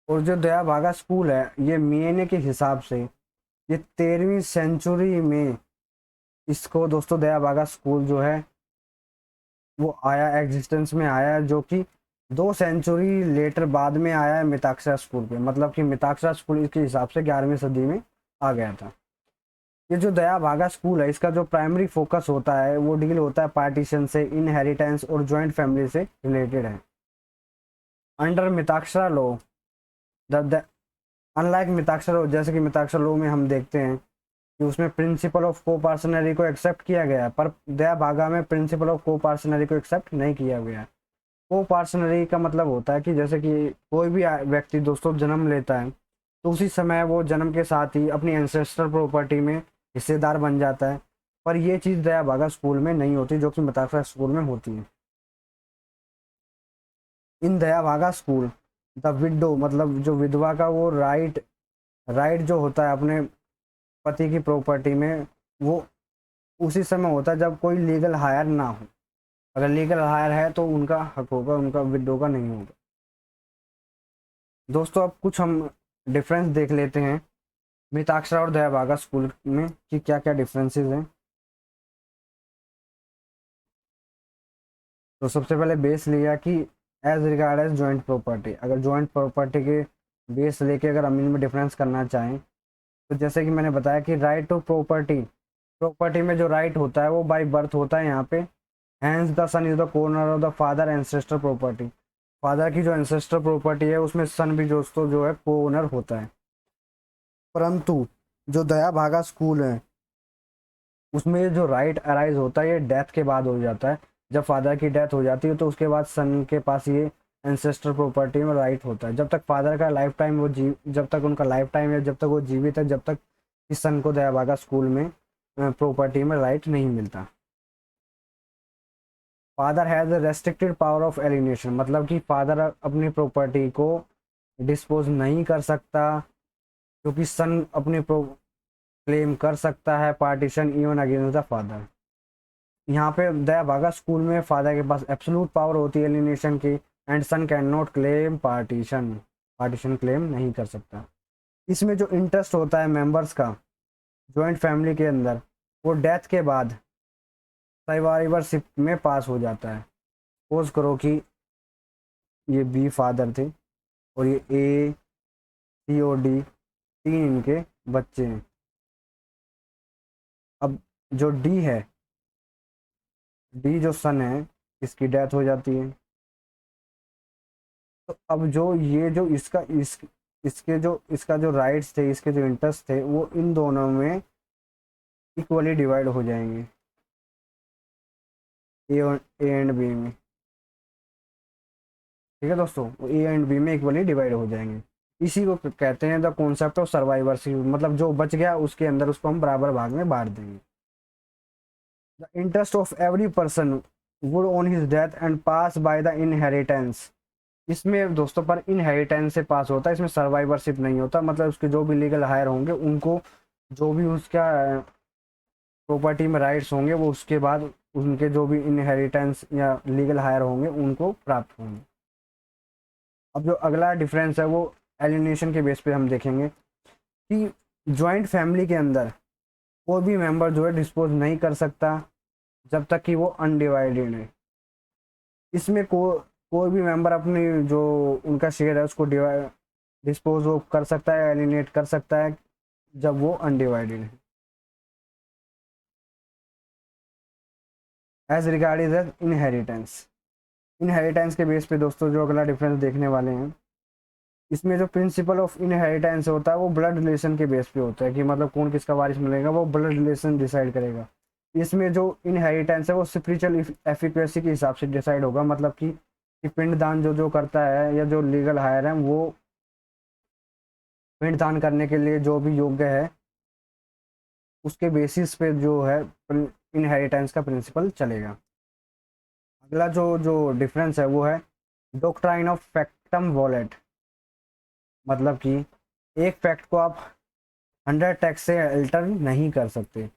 और जो दया भागा स्कूल है ये महीने के हिसाब से ये 13वीं सेंचुरी में इसको दोस्तों दया भागा स्कूल जो है वो आया, एग्जिस्टेंस में आया, जो कि 2 सेंचुरी लेटर बाद में आया है मिताक्षरा स्कूल पे। मतलब कि मिताक्षरा स्कूल इसके हिसाब से 11वीं सदी में आ गया था। ये जो दया भागा स्कूल है इसका जो प्राइमरी फोकस होता है वो डील होता है पार्टीशन से, इनहेरिटेंस और जॉइंट फैमिली से रिलेटेड है। Under Mitakshara law the unlike Mitakshara law, जैसे कि मिताक्षरा लॉ में हम देखते हैं कि उसमें प्रिंसिपल ऑफ को पार्सनरी को एक्सेप्ट किया गया है, पर दया भागा में प्रिंसिपल ऑफ को पार्सनरी को एक्सेप्ट नहीं किया गया है। को पार्सनरी का मतलब होता है कि जैसे कि कोई भी व्यक्ति दोस्तों जन्म लेता है तो उसी समय वो जन्म के साथ ही अपनी एंसेस्टर प्रॉपर्टी में हिस्सेदार बन जाता है, पर ये चीज़ दया भागा स्कूल में नहीं होती, जो कि मिताक्षरा स्कूल में होती है। इन दया भागा स्कूल द विडो, मतलब जो विधवा का वो राइट जो होता है अपने पति की प्रॉपर्टी में, वो उसी समय होता है जब कोई लीगल हायर ना हो। अगर लीगल हायर है तो उनका हक होगा, उनका विडो का नहीं होगा। दोस्तों अब कुछ हम डिफरेंस देख लेते हैं मिताक्षरा और दया भागा स्कूल में कि क्या क्या डिफरेंसेस हैं। तो सबसे पहले बेस लिया कि as regard as joint property, अगर जॉइंट प्रॉपर्टी के बेस लेके अगर हम इनमें डिफरेंस करना चाहें तो जैसे कि मैंने बताया कि राइट टू प्रॉपर्टी, प्रॉपर्टी में जो राइट होता है वो बाय बर्थ होता है यहाँ पे। Hence the son is the owner of the father ancestor property, father की जो एंसेस्टर प्रॉपर्टी है उसमें सन भी दोस्तों जो है को ओनर होता है। परंतु जो दया भागा स्कूल है उसमें जो राइट अराइज होता है ये डेथ के बाद हो जाता है। जब फादर की डेथ हो जाती है तो उसके बाद सन के पास ये एंसेस्टर प्रॉपर्टी में राइट होता है। जब तक फादर का लाइफ टाइम वो जब तक उनका लाइफ टाइम है, जब तक वो जीवित है, जब तक इस सन को दयाभागा स्कूल में प्रॉपर्टी में राइट नहीं मिलता। Father has restricted power of alienation, मतलब कि फादर अपनी प्रॉपर्टी को डिस्पोज नहीं कर सकता, क्योंकि सन अपनी क्लेम कर सकता है partition even against the father. यहाँ पे दया भागा स्कूल में फादर के पास एब्सोल्यूट पावर होती है एलिनेशन की, and son can not claim partition, partition claim नहीं कर सकता। इसमें जो इंटरेस्ट होता है मेंबर्स का जॉइंट फैमिली के अंदर, वो डेथ के बाद सर्वाइवरशिप में पास हो जाता है। सपोज करो कि ये बी फादर थे और ये ए सी और डी तीन इनके बच्चे हैं। अब जो डी है, डी जो सन है, इसकी डेथ हो जाती है। तो अब जो ये जो इसके जो इसका जो राइट्स थे, इसके जो इंटरेस्ट थे, वो इन दोनों में इक्वली डिवाइड हो जाएंगे, ए एंड बी में। ठीक है दोस्तों, ए एंड बी में इक्वली डिवाइड हो जाएंगे। इसी को कहते हैं द कॉन्सेप्ट ऑफ सर्वाइवरशिप, मतलब जो बच गया उसके अंदर उसको हम बराबर भाग में बांट देंगे। The interest of every person would on his death and pass by the inheritance. इसमें दोस्तों पर इनहेरिटेंस से पास होता है, इसमें सर्वाइवरशिप नहीं होता। मतलब उसके जो भी लीगल हायर होंगे उनको जो भी उसका प्रॉपर्टी में राइट्स होंगे वो उसके बाद उनके जो भी इनहेरिटेंस या लीगल हायर होंगे उनको प्राप्त होंगे। अब जो अगला डिफरेंस है वो एलिनेशन के बेस पे हम देखेंगे कि जॉइंट फैमिली के अंदर कोई भी मेंबर जो है डिस्पोज नहीं कर सकता जब तक कि वो अनडिवाइडेड है। इसमें कोई भी मेंबर अपनी जो उनका शेयर है उसको डिस्पोज वो कर सकता है, एलिनेट कर सकता है जब वो अनडिवाइडेड है। As regard as inheritance, inheritance के बेस पे दोस्तों जो अगला डिफरेंस देखने वाले हैं, इसमें जो प्रिंसिपल ऑफ इनहेरिटेंस होता है वो ब्लड रिलेशन के बेस पे होता है कि मतलब कौन किसका वारिस मिलेगा वो ब्लड रिलेशन डिसाइड करेगा। इसमें जो इनहेरिटेंस है वो स्पिरिचुअल एफिकेसी के हिसाब से डिसाइड होगा, मतलब कि पिंडदान जो जो करता है या जो लीगल हायर है वो पिंडदान करने के लिए जो भी योग्य है उसके बेसिस पे जो है इनहेरिटेंस का प्रिंसिपल चलेगा। अगला जो जो डिफरेंस है वो है डॉक्ट्राइन ऑफ फैक्टम वॉलेट, मतलब कि एक फैक्ट को आप 100 टैक्स से अल्टर नहीं कर सकते।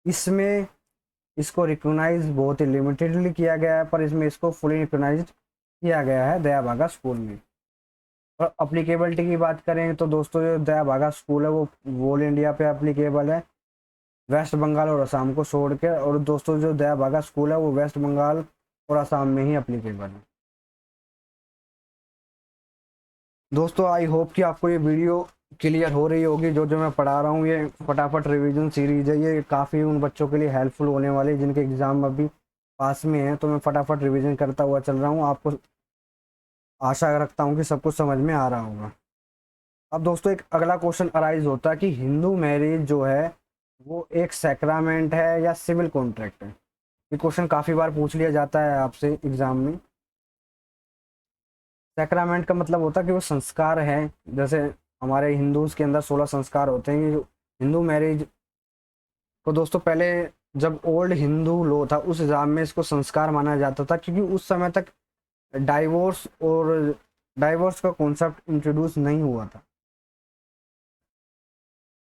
इसमें इसको रिकोगनाइज बहुत ही लिमिटेडली किया गया है, पर इसमें इसको फुली रिकोगनाइज किया गया है दया भागा स्कूल में। और अप्लीकेबिलिटी की बात करें तो दोस्तों जो दया भागा स्कूल है वो ऑल इंडिया पे अप्लीकेबल है, वेस्ट बंगाल और असम को छोड़ के। और दोस्तों जो दया भागा स्कूल है वो वेस्ट बंगाल और असम में ही अप्लीकेबल है। दोस्तों आई होप कि आपको ये वीडियो क्लियर हो रही होगी। जो जो मैं पढ़ा रहा हूँ ये फटाफट रिवीजन सीरीज है, ये काफ़ी उन बच्चों के लिए हेल्पफुल होने वाली जिनके एग्ज़ाम अभी पास में है। तो मैं फटाफट रिवीजन करता हुआ चल रहा हूँ, आपको आशा रखता हूँ कि सब कुछ समझ में आ रहा होगा। अब दोस्तों एक अगला क्वेश्चन अराइज होता है कि हिंदू मैरिज जो है वो एक सैक्रामेंट है या सिविल कॉन्ट्रैक्ट है। ये क्वेश्चन काफ़ी बार पूछ लिया जाता है आपसे एग्ज़ाम में। सैक्रामेंट का मतलब होता है कि वो संस्कार है, जैसे हमारे हिंदूज के अंदर 16 संस्कार होते हैं। ये हिंदू मैरिज को दोस्तों पहले जब ओल्ड हिंदू लॉ था उस हिसाब में इसको संस्कार माना जाता था, क्योंकि उस समय तक डाइवोर्स का कॉन्सेप्ट इंट्रोड्यूस नहीं हुआ था।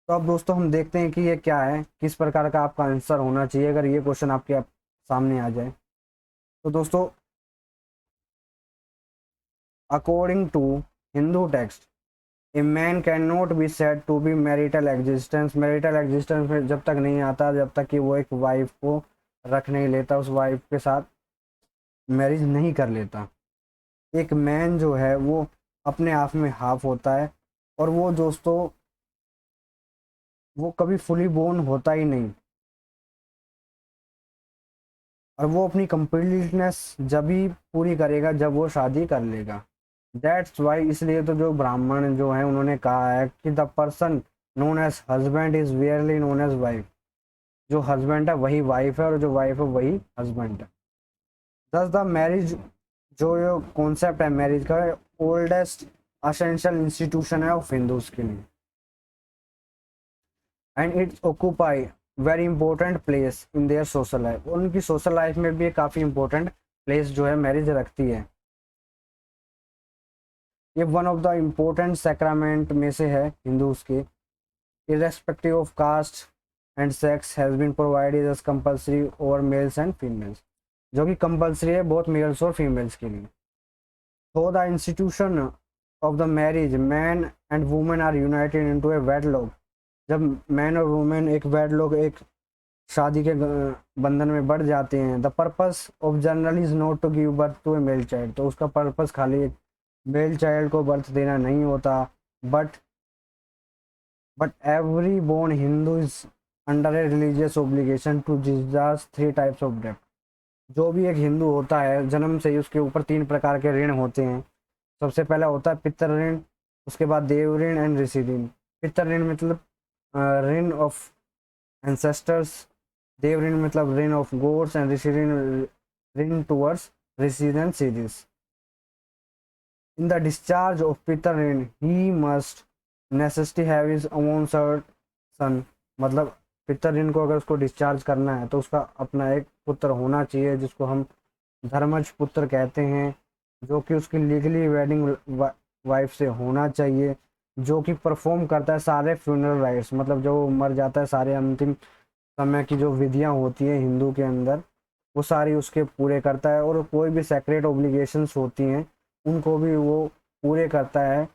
तो अब दोस्तों हम देखते हैं कि ये क्या है, किस प्रकार का आपका आंसर होना चाहिए अगर ये क्वेश्चन आपके सामने आ जाए। तो दोस्तों according to Hindu text a man can not be said to be marital existence. Marital existence में जब तक नहीं आता जब तक कि वो एक वाइफ को रख नहीं लेता, उस वाइफ के साथ मैरिज नहीं कर लेता। एक मैन जो है वो अपने आप में हाफ होता है, और वो दोस्तों वो कभी फुली बोर्न होता ही नहीं, और वो अपनी कंप्लीटनेस जब ही पूरी करेगा जब वो शादी कर लेगा। दैट्स वाई, इसलिए तो जो ब्राह्मण जो है उन्होंने कहा है कि the person known as husband is really known as wife. जो हस्बैंड है वही वाइफ है और जो वाइफ है वही हस्बैंड है। दस द मैरिज, जो ये कॉन्सेप्ट है मैरिज का, ओल्डेस्ट असेंशियल इंस्टीट्यूशन है ऑफ हिंदूज के लिए, and it's occupy very important place in their social life. उनकी सोशल लाइफ में भी काफ़ी इंपॉर्टेंट प्लेस जो है मैरिज रखती है। ये one of the important sacrament में से है हिंदूज के, irrespective of caste and sex has been provided as compulsory over males and females, जो कि कंपलसरी है बहुत मेल्स और फीमेल्स के लिए। So the institution of the marriage, man and woman are united into a wedlock। जब man और women एक वेडलॉक, एक शादी के बंधन में बढ़ जाते हैं, the purpose of general is not to give birth to a male child, तो उसका पर्पस खाली एक मेल चाइल्ड को बर्थ देना नहीं होता, but every born Hindu is under a religious obligation to discharge three types of debt। जो भी एक हिंदू होता है जन्म से ही उसके ऊपर तीन प्रकार के ऋण होते हैं। सबसे पहला होता है पितृ ऋण, उसके बाद देव ऋण एंड ऋषि ऋण। पितृ ऋण मतलब ऋण ऑफ एंसेस्टर्स, देव ऋण मतलब ऋण ऑफ गॉड्स, एंड ऋषि ऋण ऋण टुवर्ड्स ऋषि एंड सिद्धीज। इन द डिस्चार्ज ऑफ पितृ ऋण he must necessity have his own son, मतलब पितृ ऋण को अगर उसको डिस्चार्ज करना है तो उसका अपना एक पुत्र होना चाहिए जिसको हम धर्मज पुत्र कहते हैं, जो कि उसकी लीगली वेडिंग वाइफ से होना चाहिए, जो कि परफॉर्म करता है सारे फ्यूनरल राइट्स, मतलब जो मर जाता है सारे अंतिम समय की जो विधियां होती हैं हिंदू के अंदर वो सारी उसके पूरे करता है, और कोई भी सेक्रेट ऑब्लिगेशंस होती हैं उनको भी वो पूरे करता है,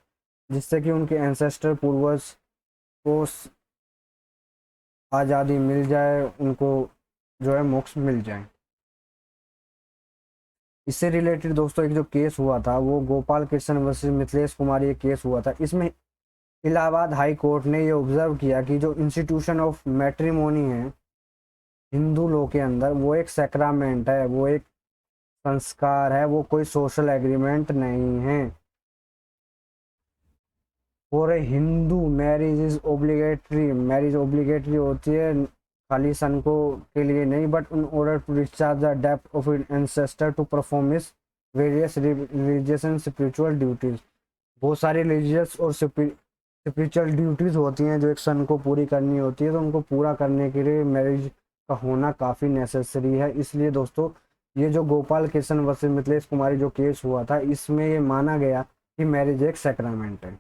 जिससे कि उनके एंसेस्टर पूर्वज को आज़ादी मिल जाए, उनको जो है मोक्ष मिल जाए। इससे रिलेटेड दोस्तों एक जो केस हुआ था वो गोपाल कृष्ण वर्सेस मिथिलेश कुमारी एक केस हुआ था। इसमें इलाहाबाद हाई कोर्ट ने ये ऑब्जर्व किया कि जो इंस्टीट्यूशन ऑफ मैट्रिमोनी है हिंदू लॉ के अंदर वो एक सैक्रामेंट है, वो एक संस्कार है, वो कोई सोशल एग्रीमेंट नहीं है। For a Hindu marriage is obligatory, marriage obligatory होती है खाली सन को के लिए नहीं, but in order to discharge the depth of ancestor to perform his various religious and spiritual duties. बहुत सारी रिलीजियस और स्पिरिचुअल ड्यूटीज होती हैं जो एक सन को पूरी करनी होती है, तो उनको पूरा करने के लिए मैरिज का होना काफ़ी नेसेसरी है। इसलिए दोस्तों ये जो गोपाल कृष्ण वर्सेस मिथिलेश कुमारी जो केस हुआ था इसमें ये माना गया कि मैरिज एक सैक्रामेंट है।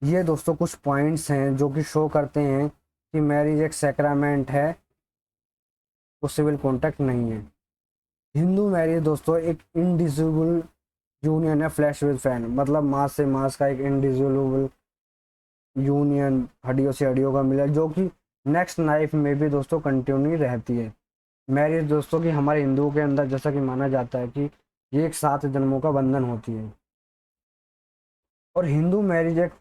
ये दोस्तों कुछ पॉइंट्स हैं जो कि शो करते हैं कि मैरिज एक सैक्रामेंट है, वो सिविल कॉन्ट्रैक्ट नहीं है। हिंदू मैरिज दोस्तों एक इनडिविजुअल यूनियन है, फ्लैश विद फैन, मतलब मांस से मांस का एक इनडिविजुअल यूनियन, हड्डियों से हड्डियों का मिला, जो कि नेक्स्ट लाइफ में भी दोस्तों कंटिन्यू रहती है। मैरिज दोस्तों की हमारे हिंदुओं के अंदर जैसा कि माना जाता है कि ये एक 7 जन्मों का बंधन होती है, और हिंदू मैरिज एक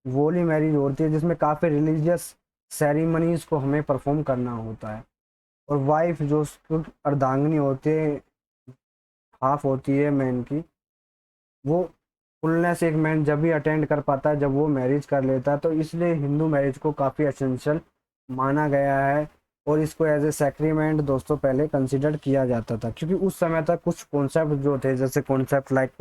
वोली मैरिज होती है जिसमें काफ़ी रिलीजियस सेरेमनीज को हमें परफॉर्म करना होता है, और वाइफ जो उसकी अर्धांगिनी होती है, हाफ होती है मैन की, वो फुलनेस एक मैन जब भी अटेंड कर पाता है जब वो मैरिज कर लेता है। तो इसलिए हिंदू मैरिज को काफ़ी एसेंशियल माना गया है, और इसको एज ए सेक्रीमेंट दोस्तों पहले कंसिडर किया जाता था, क्योंकि उस समय तक कुछ कॉन्सेप्ट जो थे जैसे कॉन्सेप्ट लाइक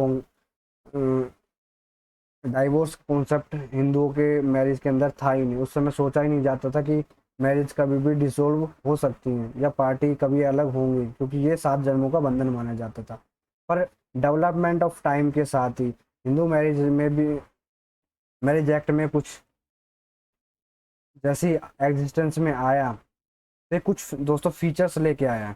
डाइवोर्स कॉन्सेप्ट हिंदुओं के मैरिज के अंदर था ही नहीं। उस समय सोचा ही नहीं जाता था कि मैरिज कभी भी डिसोल्व हो सकती हैं या पार्टी कभी अलग होंगी, क्योंकि ये 7 जन्मों का बंधन माना जाता था। पर डेवलपमेंट ऑफ टाइम के साथ ही हिंदू मैरिज में भी, मैरिज एक्ट में कुछ जैसे एग्जिस्टेंस में आया तो कुछ दोस्तों फीचर्स लेके आया।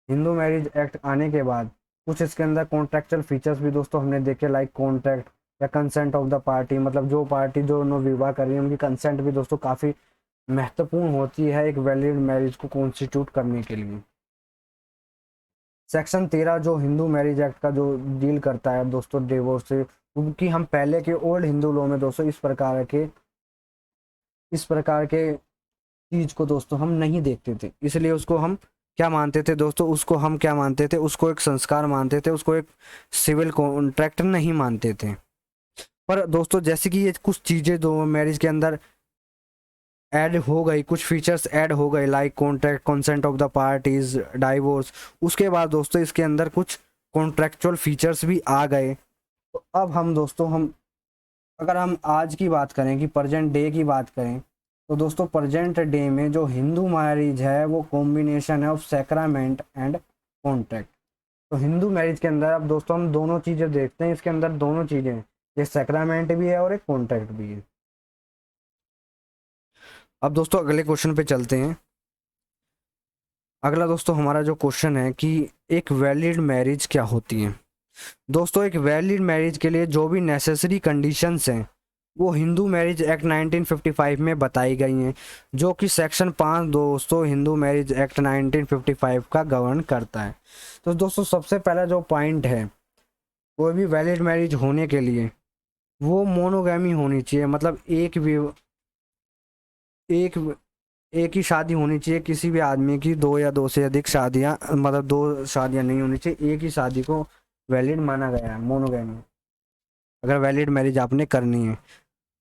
हिंदू मैरिज एक्ट आने के बाद कुछ इसके अंदर कॉन्ट्रेक्चुअल फीचर्स भी दोस्तों हमने देखे, लाइक कॉन्ट्रैक्ट या कंसेंट ऑफ द पार्टी, मतलब जो पार्टी जो नो विवाह कर रही है उनकी कंसेंट भी दोस्तों काफ़ी महत्वपूर्ण होती है एक वैलिड मैरिज को कॉन्स्टिट्यूट करने के लिए। सेक्शन 13 जो हिंदू मैरिज एक्ट का जो डील करता है दोस्तों डिवोर्स से, क्योंकि हम पहले के ओल्ड हिंदू लॉ में दोस्तों इस प्रकार के चीज को दोस्तों हम नहीं देखते थे, इसलिए उसको हम क्या मानते थे दोस्तों, उसको हम क्या मानते थे, उसको एक संस्कार मानते थे, उसको एक सिविल कॉन्ट्रैक्ट नहीं मानते थे। पर दोस्तों जैसे कि ये कुछ चीज़ें दो मैरिज के अंदर ऐड हो गई, कुछ फीचर्स ऐड हो गए like contract, consent of the parties, divorce. उसके बाद दोस्तों इसके अंदर कुछ कॉन्ट्रेक्चुअल फीचर्स भी आ गए। तो अब हम दोस्तों हम अगर हम आज की बात करें कि प्रेजेंट डे की बात करें, तो दोस्तों प्रेजेंट डे में जो हिंदू मैरिज है वो कॉम्बिनेशन है ऑफ सैक्रामेंट एंड कॉन्ट्रैक्ट। तो हिंदू मैरिज के अंदर अब दोस्तों हम दोनों चीज़ें देखते हैं, इसके अंदर दोनों चीज़ें हैं, एक सैक्रामेंट भी है और एक कॉन्ट्रैक्ट भी है। अब दोस्तों अगले क्वेश्चन पे चलते हैं। अगला दोस्तों हमारा जो क्वेश्चन है कि एक वैलिड मैरिज क्या होती है। दोस्तों एक वैलिड मैरिज के लिए जो भी नेसेसरी कंडीशंस हैं वो हिंदू मैरिज एक्ट 1955 में बताई गई हैं, जो कि सेक्शन 5 दोस्तों हिंदू मैरिज एक्ट 1955 का गवर्न करता है। तो दोस्तों सबसे पहला जो पॉइंट है, कोई भी वैलिड मैरिज होने के लिए वो मोनोगैमी होनी चाहिए, मतलब एक एक ही शादी होनी चाहिए। किसी भी आदमी की दो या दो से अधिक शादियां, मतलब दो शादियां नहीं होनी चाहिए, एक ही शादी को वैलिड माना गया है, मोनोगैमी, अगर वैलिड मैरिज आपने करनी है।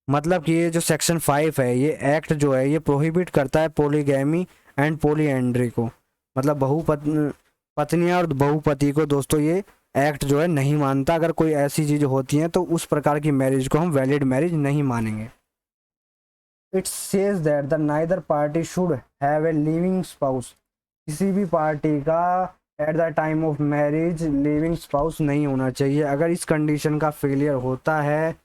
मतलब कि ये जो सेक्शन 5 है, ये एक्ट जो है ये प्रोहिबिट करता है पोलीगैमी एंड पोलीएंड्री को, मतलब पत्नियां और बहुपति को दोस्तों ये एक्ट जो है नहीं मानता। अगर कोई ऐसी चीज़ होती है तो उस प्रकार की मैरिज को हम वैलिड मैरिज नहीं मानेंगे। It says that the neither party should have a living spouse, किसी भी पार्टी का eight the time of marriage living spouse नहीं होना चाहिए। अगर इस कंडीशन का फेलियर होता है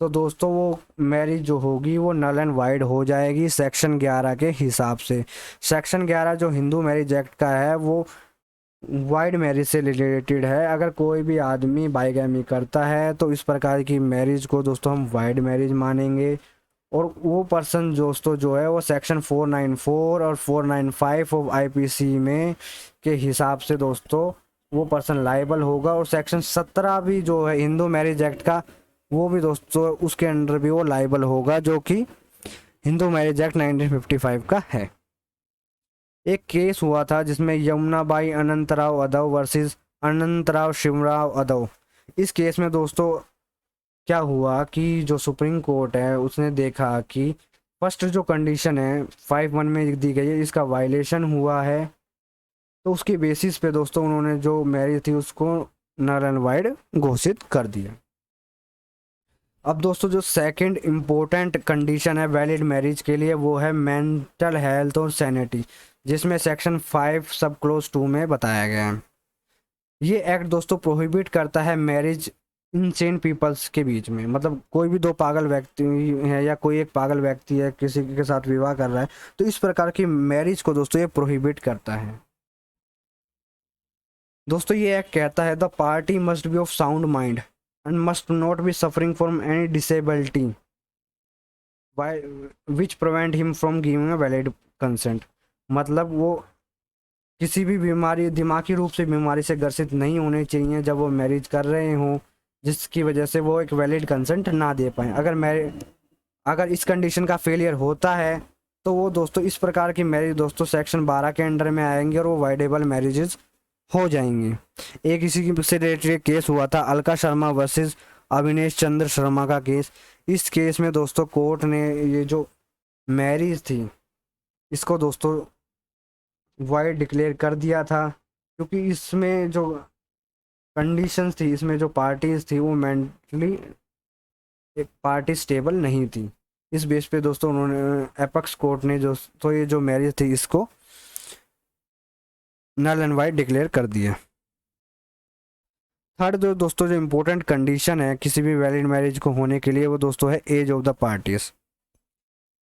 तो दोस्तों वो मैरिज जो होगी वो नल एंड वाइड हो जाएगी सेक्शन 11 के हिसाब से। सेक्शन 11 जो हिंदू मैरिज एक्ट का है वो वाइड मैरिज से रिलेटेड है। अगर कोई भी आदमी बाइगैमी करता है तो इस प्रकार की मैरिज को दोस्तों हम वाइड मैरिज मानेंगे, और वो पर्सन दोस्तों जो है वो सेक्शन 494 और 495 ऑफ आईपीसी में के हिसाब से दोस्तों वो पर्सन लाइबल होगा। और सेक्शन 17 भी जो है हिंदू मैरिज एक्ट का, वो भी दोस्तों उसके अंडर भी वो लाइबल होगा, जो कि हिंदू मैरिज एक्ट 1955 का है। एक केस हुआ था जिसमें यमुनाबाई अनंतराव अदव वर्सेस अनंतराव शिवराव अदव। इस केस में दोस्तों क्या हुआ कि जो सुप्रीम कोर्ट है उसने देखा कि फर्स्ट जो कंडीशन है 5(1) में दी गई है, इसका वायलेशन हुआ है। तो उसकी बेसिस पे दोस्तों उन्होंने जो मैरिज थी उसको नल एंड वाइड घोषित कर दिया। अब दोस्तों जो सेकंड इम्पोर्टेंट कंडीशन है वैलिड मैरिज के लिए वो है मेंटल हेल्थ और सैनिटी, जिसमें सेक्शन 5 सब क्लोज 2 में बताया गया है। ये एक्ट दोस्तों प्रोहिबिट करता है मैरिज इनसेन पीपल्स के बीच में, मतलब कोई भी दो पागल व्यक्ति है या कोई एक पागल व्यक्ति है किसी के साथ विवाह कर रहा है, तो इस प्रकार की मैरिज को दोस्तों ये प्रोहिबिट करता है। दोस्तों ये एक्ट कहता है the party must be of sound mind and must not be suffering from any disability which prevent him from giving a valid consent. मतलब वो किसी भी बीमारी, दिमागी रूप से बीमारी से ग्रसित नहीं होने चाहिए जब वो मैरिज कर रहे हों, जिसकी वजह से वो एक वैलिड कंसेंट ना दे पाएँ। अगर इस कंडीशन का फेलियर होता है तो वो दोस्तों इस प्रकार की मैरिज दोस्तों सेक्शन 12 के अंडर में आएंगे और वो वाइडेबल मैरिजेस हो जाएंगी। एक इसी से रिलेटेड केस हुआ था अलका शर्मा वर्सेस अविनेश चंद्र शर्मा का केस। इस केस में दोस्तों कोर्ट ने ये जो मैरिज थी इसको दोस्तों वाइड डिक्लेयर कर दिया था, क्योंकि इसमें जो कंडीशंस थी, इसमें जो पार्टीज थी वो मेंटली एक पार्टी स्टेबल नहीं थी। इस बेस पे दोस्तों उन्होंने एपेक्स कोर्ट ने जो तो ये जो मैरिज थी इसको नल एंड वाइड डिक्लेयर कर दिया। थर्ड जो दोस्तों जो इम्पोर्टेंट कंडीशन है किसी भी वैलिड मैरिज को होने के लिए वो दोस्तों है एज ऑफ द पार्टीज।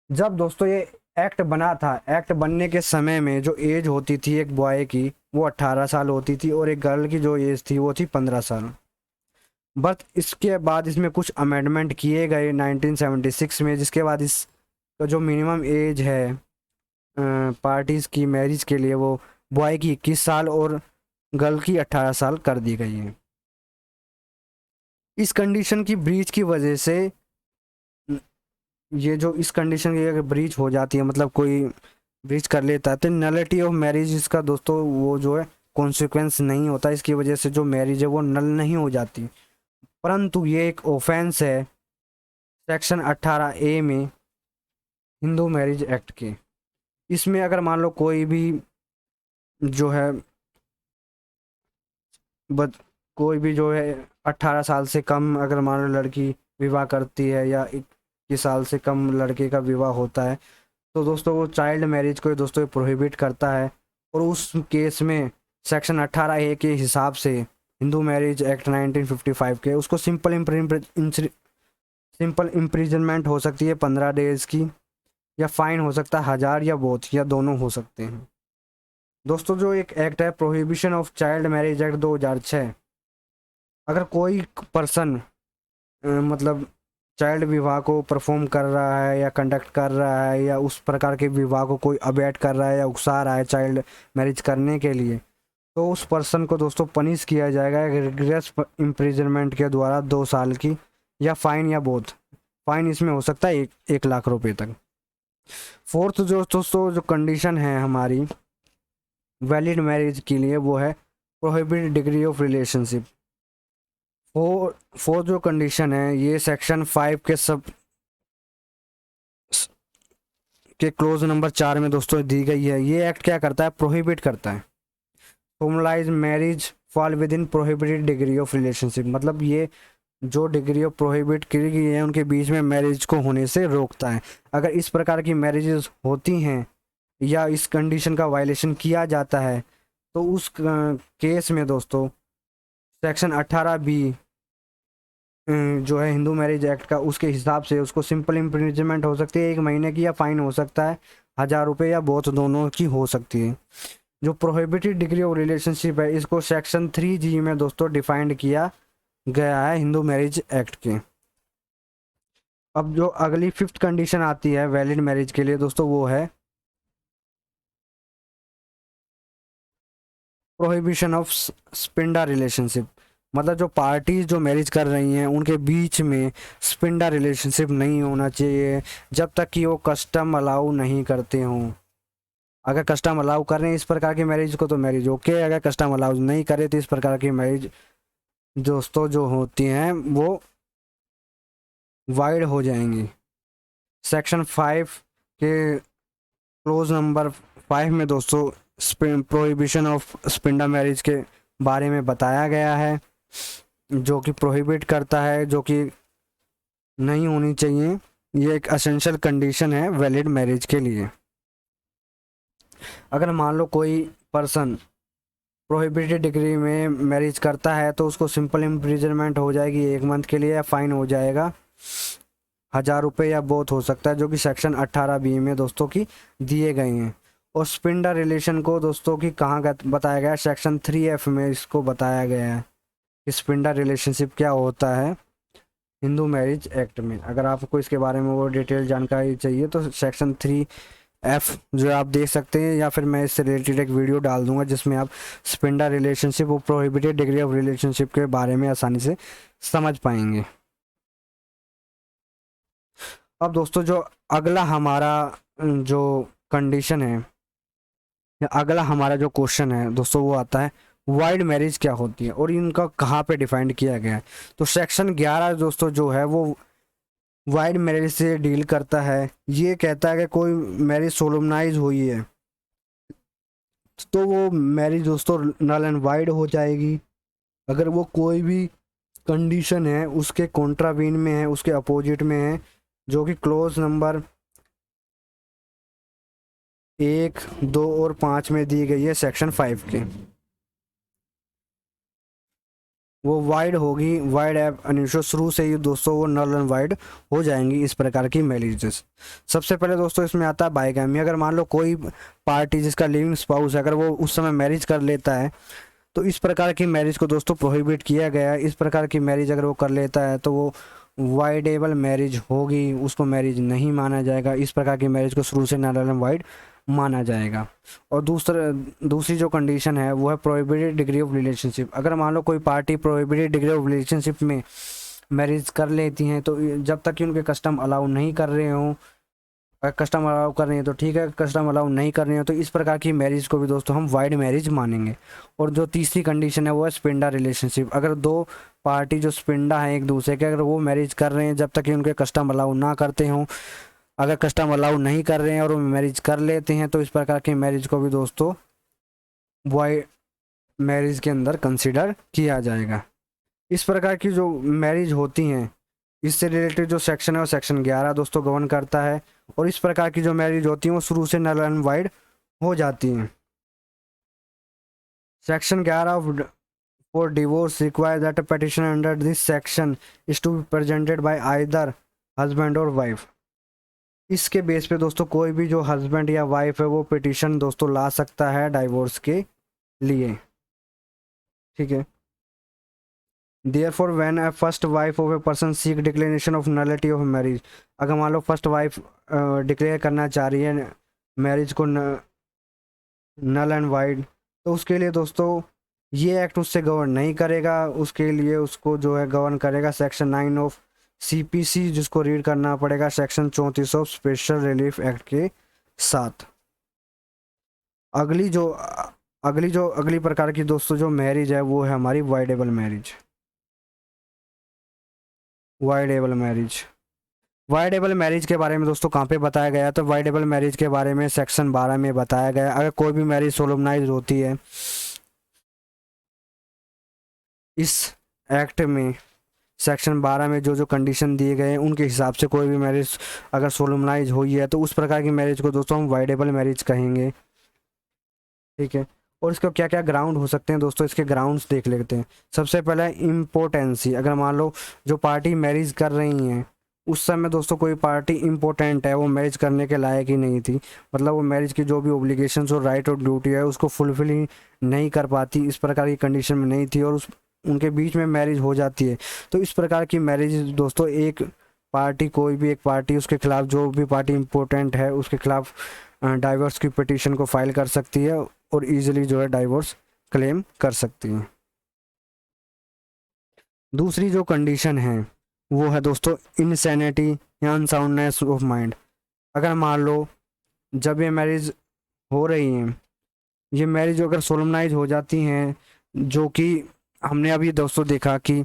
जब दोस्तों ये एक्ट बना था, एक्ट बनने के समय में जो एज होती थी एक बॉय की वो 18 साल होती थी और एक गर्ल की जो एज थी वो थी 15 साल। बट इसके बाद इसमें कुछ अमेंडमेंट किए गए 1976 में, जिसके बाद इस जो मिनिमम एज है पार्टीज़ की मैरिज के लिए वो बॉय की 21 साल और गर्ल की 18 साल कर दी गई है। इस कंडीशन की ब्रीच की वजह से ये जो इस कंडीशन की अगर ब्रीच हो जाती है, मतलब कोई ब्रीच कर लेता है, तो नलिटी ऑफ मैरिज इसका दोस्तों वो जो है कॉन्सिक्वेंस नहीं होता, इसकी वजह से जो मैरिज है वो नल नहीं हो जाती। परंतु ये एक ऑफेंस है सेक्शन 18A में हिंदू मैरिज एक्ट के। इसमें अगर मान लो कोई भी जो है बच कोई भी जो है 18 साल से कम अगर मान लो लड़की विवाह करती है या 21 साल से कम लड़के का विवाह होता है, तो दोस्तों वो चाइल्ड मैरिज को दोस्तों प्रोहिबिट करता है। और उस केस में सेक्शन 18A के हिसाब से हिंदू मैरिज एक्ट 1955 के उसको सिंपल इम्प्रिजनमेंट हो सकती है 15 डेज की, या फाइन हो सकता है 1000 या बोथ या दोनों हो सकते हैं। दोस्तों जो एक एक्ट है prohibition of child marriage act 2006, अगर कोई पर्सन मतलब चाइल्ड विवाह को परफॉर्म कर रहा है या कंडक्ट कर रहा है या उस प्रकार के विवाह को कोई अबैट कर रहा है या उकसा रहा है चाइल्ड मैरिज करने के लिए, तो उस पर्सन को दोस्तों पनिश किया जाएगा रिग्रेस इम्प्रिजनमेंट के द्वारा 2 साल की, या फाइन या बोथ। फाइन इसमें हो सकता है 1 लाख रुपए तक। फोर्थ जो दोस्तों जो कंडीशन है हमारी वैलिड मैरिज के लिए वो है prohibited degree of relationship. Fourth जो कंडीशन है ये सेक्शन 5 के क्लोज नंबर 4 में दोस्तों दी गई है। ये एक्ट क्या करता है, प्रोहिबिट करता है formalize marriage fall within prohibited degree of relationship. मतलब ये जो डिग्री ऑफ प्रोहिबिट की गई है उनके बीच में मैरिज को होने से रोकता है। अगर इस प्रकार की मैरिजेस होती हैं या इस कंडीशन का वायलेशन किया जाता है तो उस केस में दोस्तों सेक्शन 18B जो है हिंदू मैरिज एक्ट का उसके हिसाब से उसको सिंपल इम्प्रिजनमेंट हो सकती है 1 महीने की, या फाइन हो सकता है 1000 रुपये या बोथ दोनों की हो सकती है। जो प्रोहिबिटेड डिग्री ऑफ रिलेशनशिप है इसको सेक्शन 3G में दोस्तों डिफाइंड किया गया है हिंदू मैरिज एक्ट के। अब जो अगली 5th कंडीशन आती है वैलिड मैरिज के लिए दोस्तों वो है प्रोहिबिशन ऑफ स्पिंडा रिलेशनशिप। मतलब जो पार्टीज जो मैरिज कर रही हैं उनके बीच में स्पिंडा रिलेशनशिप नहीं होना चाहिए जब तक कि वो कस्टम अलाउ नहीं करते हों। अगर कस्टम अलाउ कर रहे हैं इस प्रकार की मैरिज को तो मैरिज ओके, अगर कस्टम अलाउ नहीं करे तो इस प्रकार की मैरिज दोस्तों जो होती हैं वो वाइड हो जाएंगी। सेक्शन 5 के क्लोज नंबर 5 में दोस्तों प्रोहिबिशन ऑफ स्पिंडा मैरिज के बारे में बताया गया है, जो कि प्रोहिबिट करता है, जो कि नहीं होनी चाहिए। ये एक एसेंशियल कंडीशन है वैलिड मैरिज के लिए। अगर मान लो कोई पर्सन प्रोहिबिटेड डिग्री में मैरिज करता है तो उसको सिंपल इम्प्रिजनमेंट हो जाएगी 1 मंथ के लिए, या फाइन हो जाएगा 1000 रुपये या बोथ हो सकता है, जो कि सेक्शन 18B में दोस्तों की दिए गए हैं। और स्पिंडा रिलेशन को दोस्तों की कहाँ बताया गया है, सेक्शन 3F में इसको बताया गया है कि स्पिंडा रिलेशनशिप क्या होता है हिंदू मैरिज एक्ट में। अगर आपको इसके बारे में वो डिटेल जानकारी चाहिए तो सेक्शन 3F जो आप देख सकते हैं, या फिर मैं इससे रिलेटेड एक वीडियो डाल दूंगा जिसमें आप स्पिंडा रिलेशनशिप और प्रोहिबिटेड डिग्री ऑफ रिलेशनशिप के बारे में आसानी से समझ पाएंगे। अब दोस्तों जो अगला हमारा जो कंडीशन है या अगला हमारा जो क्वेश्चन है दोस्तों वो आता है वाइड मैरिज क्या होती है और इनका कहाँ पे डिफाइंड किया गया है। तो सेक्शन 11 दोस्तों जो है वो वाइड मैरिज से डील करता है। ये कहता है कि कोई मैरिज सोलमनाइज हुई है तो वो मैरिज दोस्तों नल एंड वाइड हो जाएगी अगर वो कोई भी कंडीशन है उसके कॉन्ट्रावीन में है, उसके अपोजिट में है, जो कि क्लोज नंबर 1, 2 और 5 में दी गई है सेक्शन 5 के। वो वाइड होगी, वाइड एप अनिशो शुरू से ही दोस्तों वो नल एंड वाइड हो जाएंगी इस प्रकार की मैरिजेस। सबसे पहले दोस्तों इसमें आता है बाइगैमी। अगर मान लो कोई पार्टी जिसका लिविंग स्पाउस है अगर वो उस समय मैरिज कर लेता है तो इस प्रकार की मैरिज को दोस्तों प्रोहिबिट किया गया है। इस प्रकार की मैरिज अगर वो कर लेता है तो वो वाइडेबल मैरिज होगी, उसको मैरिज नहीं माना जाएगा। इस प्रकार की मैरिज को शुरू से नल एंड वाइड माना जाएगा। और दूसरी जो कंडीशन है वो है प्रोहिबिटेड डिग्री ऑफ रिलेशनशिप। अगर मान लो कोई party prohibited degree of relationship में मैरिज कर लेती हैं तो जब तक कि उनके कस्टम अलाउ नहीं कर रहे हों, कस्टम अलाउ कर रहे हैं तो ठीक है, कस्टम अलाउ नहीं कर रहे हैं तो इस प्रकार की मैरिज को भी दोस्तों हम वाइड मैरिज मानेंगे। और जो तीसरी कंडीशन है वो है स्पिंडा रिलेशनशिप। अगर दो पार्टी जो स्पिंडा है एक दूसरे के अगर वो मैरिज कर रहे हैं जब तक कि उनके कस्टम अलाउ ना करते हों अगर कस्टम अलाउ नहीं कर रहे हैं और वो मैरिज कर लेते हैं तो इस प्रकार की मैरिज को भी दोस्तों वॉइड मैरिज के अंदर कंसिडर किया जाएगा। इस प्रकार की जो मैरिज होती हैं इससे रिलेटेड जो सेक्शन है वो सेक्शन 11 दोस्तों गवर्न करता है। और इस प्रकार की जो मैरिज होती हैं वो शुरू से नल एंड वाइड हो जाती हैं। Section 11 for divorce requires that a petition under this section is to be presented by either husband or wife। इसके बेस पे दोस्तों कोई भी जो हस्बैंड या वाइफ है वो पिटिशन दोस्तों ला सकता है डाइवोर्स के लिए, ठीक है। Therefore when a first wife of a person seek declaration of nullity of marriage, अगर मान लो फर्स्ट वाइफ डिक्लेयर करना चाह रही है मैरिज को नल एंड वाइड, तो उसके लिए दोस्तों ये एक्ट उससे गवर्न नहीं करेगा। उसके लिए उसको जो है गवर्न करेगा सेक्शन 9 ऑफ सीपीसी, जिसको रीड करना पड़ेगा section 34 of special relief act के साथ। अगली प्रकार की दोस्तों जो मैरिज है वो है हमारी वाइडेबल मैरिज। वाइडेबल मैरिज के बारे में दोस्तों कहाँ पे बताया गया? तो वाइडेबल मैरिज के बारे में सेक्शन 12 में बताया गया। अगर कोई भी मैरिज सोलमनाइज होती है इस एक्ट में सेक्शन 12 में जो जो कंडीशन दिए गए हैं उनके हिसाब से कोई भी मैरिज अगर सोलमनाइज हुई है तो उस प्रकार की मैरिज को दोस्तों हम वाइडेबल मैरिज कहेंगे, ठीक है। और इसको क्या क्या ग्राउंड हो सकते हैं दोस्तों, इसके ग्राउंड्स देख लेते हैं। सबसे पहला इम्पोर्टेंसी, अगर मान लो जो पार्टी मैरिज कर रही हैं उस समय दोस्तों कोई पार्टी इम्पोर्टेंट है, वो मैरिज करने के लायक ही नहीं थी, मतलब वो मैरिज की जो भी ओब्लिगेशंस और राइट और ड्यूटी है उसको फुलफिल ही नहीं कर पाती, इस प्रकार की कंडीशन में नहीं थी और उनके बीच में मैरिज हो जाती है। तो इस प्रकार की मैरिज दोस्तों एक पार्टी, कोई भी एक पार्टी, उसके खिलाफ जो भी पार्टी इम्पोर्टेंट है उसके खिलाफ डाइवोर्स की पिटीशन को फाइल कर सकती है और इजीली जो है डाइवोर्स क्लेम कर सकती है। दूसरी जो कंडीशन है वो है दोस्तों इनसैनिटी या अनसाउंडनेस ऑफ माइंड। अगर मान लो जब ये मैरिज हो रही हैं, ये मैरिज अगर सोलमनाइज हो जाती हैं, जो कि हमने अभी दोस्तों देखा कि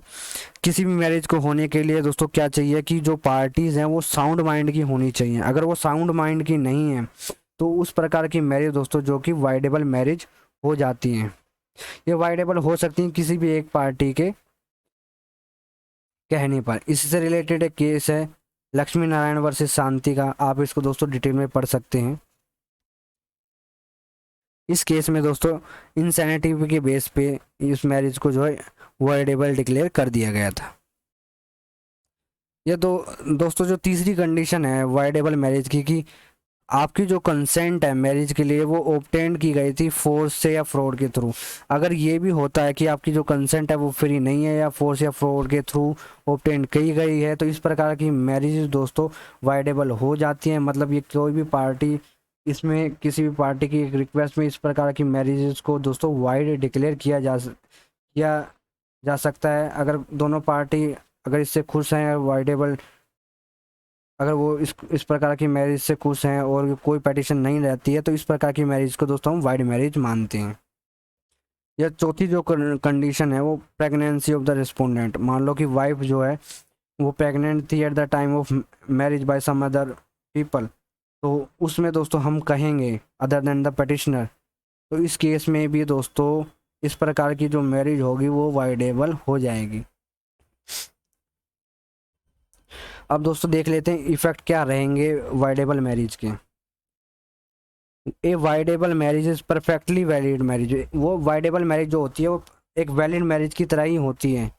किसी भी मैरिज को होने के लिए दोस्तों क्या चाहिए कि जो पार्टीज़ हैं वो साउंड माइंड की होनी चाहिए। अगर वो साउंड माइंड की नहीं है तो उस प्रकार की मैरिज दोस्तों जो कि वाइडेबल मैरिज हो जाती हैं। ये वाइडेबल हो सकती हैं किसी भी एक पार्टी के कहने पर। इससे रिलेटेड एक केस है लक्ष्मी नारायण वर्सेस शांति का, आप इसको दोस्तों डिटेल में पढ़ सकते हैं। इस केस में दोस्तों इंसैनिटी के बेस पे इस मैरिज को जो है वाइडेबल डिक्लेयर कर दिया गया था। ये दोस्तों जो तीसरी कंडीशन है वाइडेबल मैरिज की कि आपकी जो कंसेंट है मैरिज के लिए वो ऑब्टेन की गई थी फोर्स से या फ्रॉड के थ्रू। अगर ये भी होता है कि आपकी जो कंसेंट है वो फ्री नहीं है या फोर्स या फ्रॉड के थ्रू ऑब्टेन की गई है तो इस प्रकार की मैरिज दोस्तों वाइडेबल हो जाती हैं। मतलब ये कोई भी पार्टी, इसमें किसी भी पार्टी की एक रिक्वेस्ट में इस प्रकार की मैरिजेस को दोस्तों वाइड डिक्लेयर किया जा सकता है। अगर दोनों पार्टी अगर इससे खुश हैं, वाइडेबल अगर वो इस प्रकार की मैरिज से खुश हैं और कोई पेटिशन नहीं रहती है तो इस प्रकार की मैरिज को दोस्तों हम वाइड मैरिज मानते हैं। यह चौथी जो कंडीशन है वो प्रेगनेंसी ऑफ द रिस्पोंडेंट। मान लो कि वाइफ जो है वो प्रेग्नेंट थी at the time of marriage by some other people, तो उसमें दोस्तों हम कहेंगे अदर देन द पेटिशनर। तो इस केस में भी दोस्तों इस प्रकार की जो मैरिज होगी वो वाइडेबल हो जाएगी। अब दोस्तों देख लेते हैं इफेक्ट क्या रहेंगे वाइडेबल मैरिज के। A voidable marriage is perfectly valid marriage. वो वाइडेबल मैरिज जो होती है वो एक वैलिड मैरिज की तरह ही होती है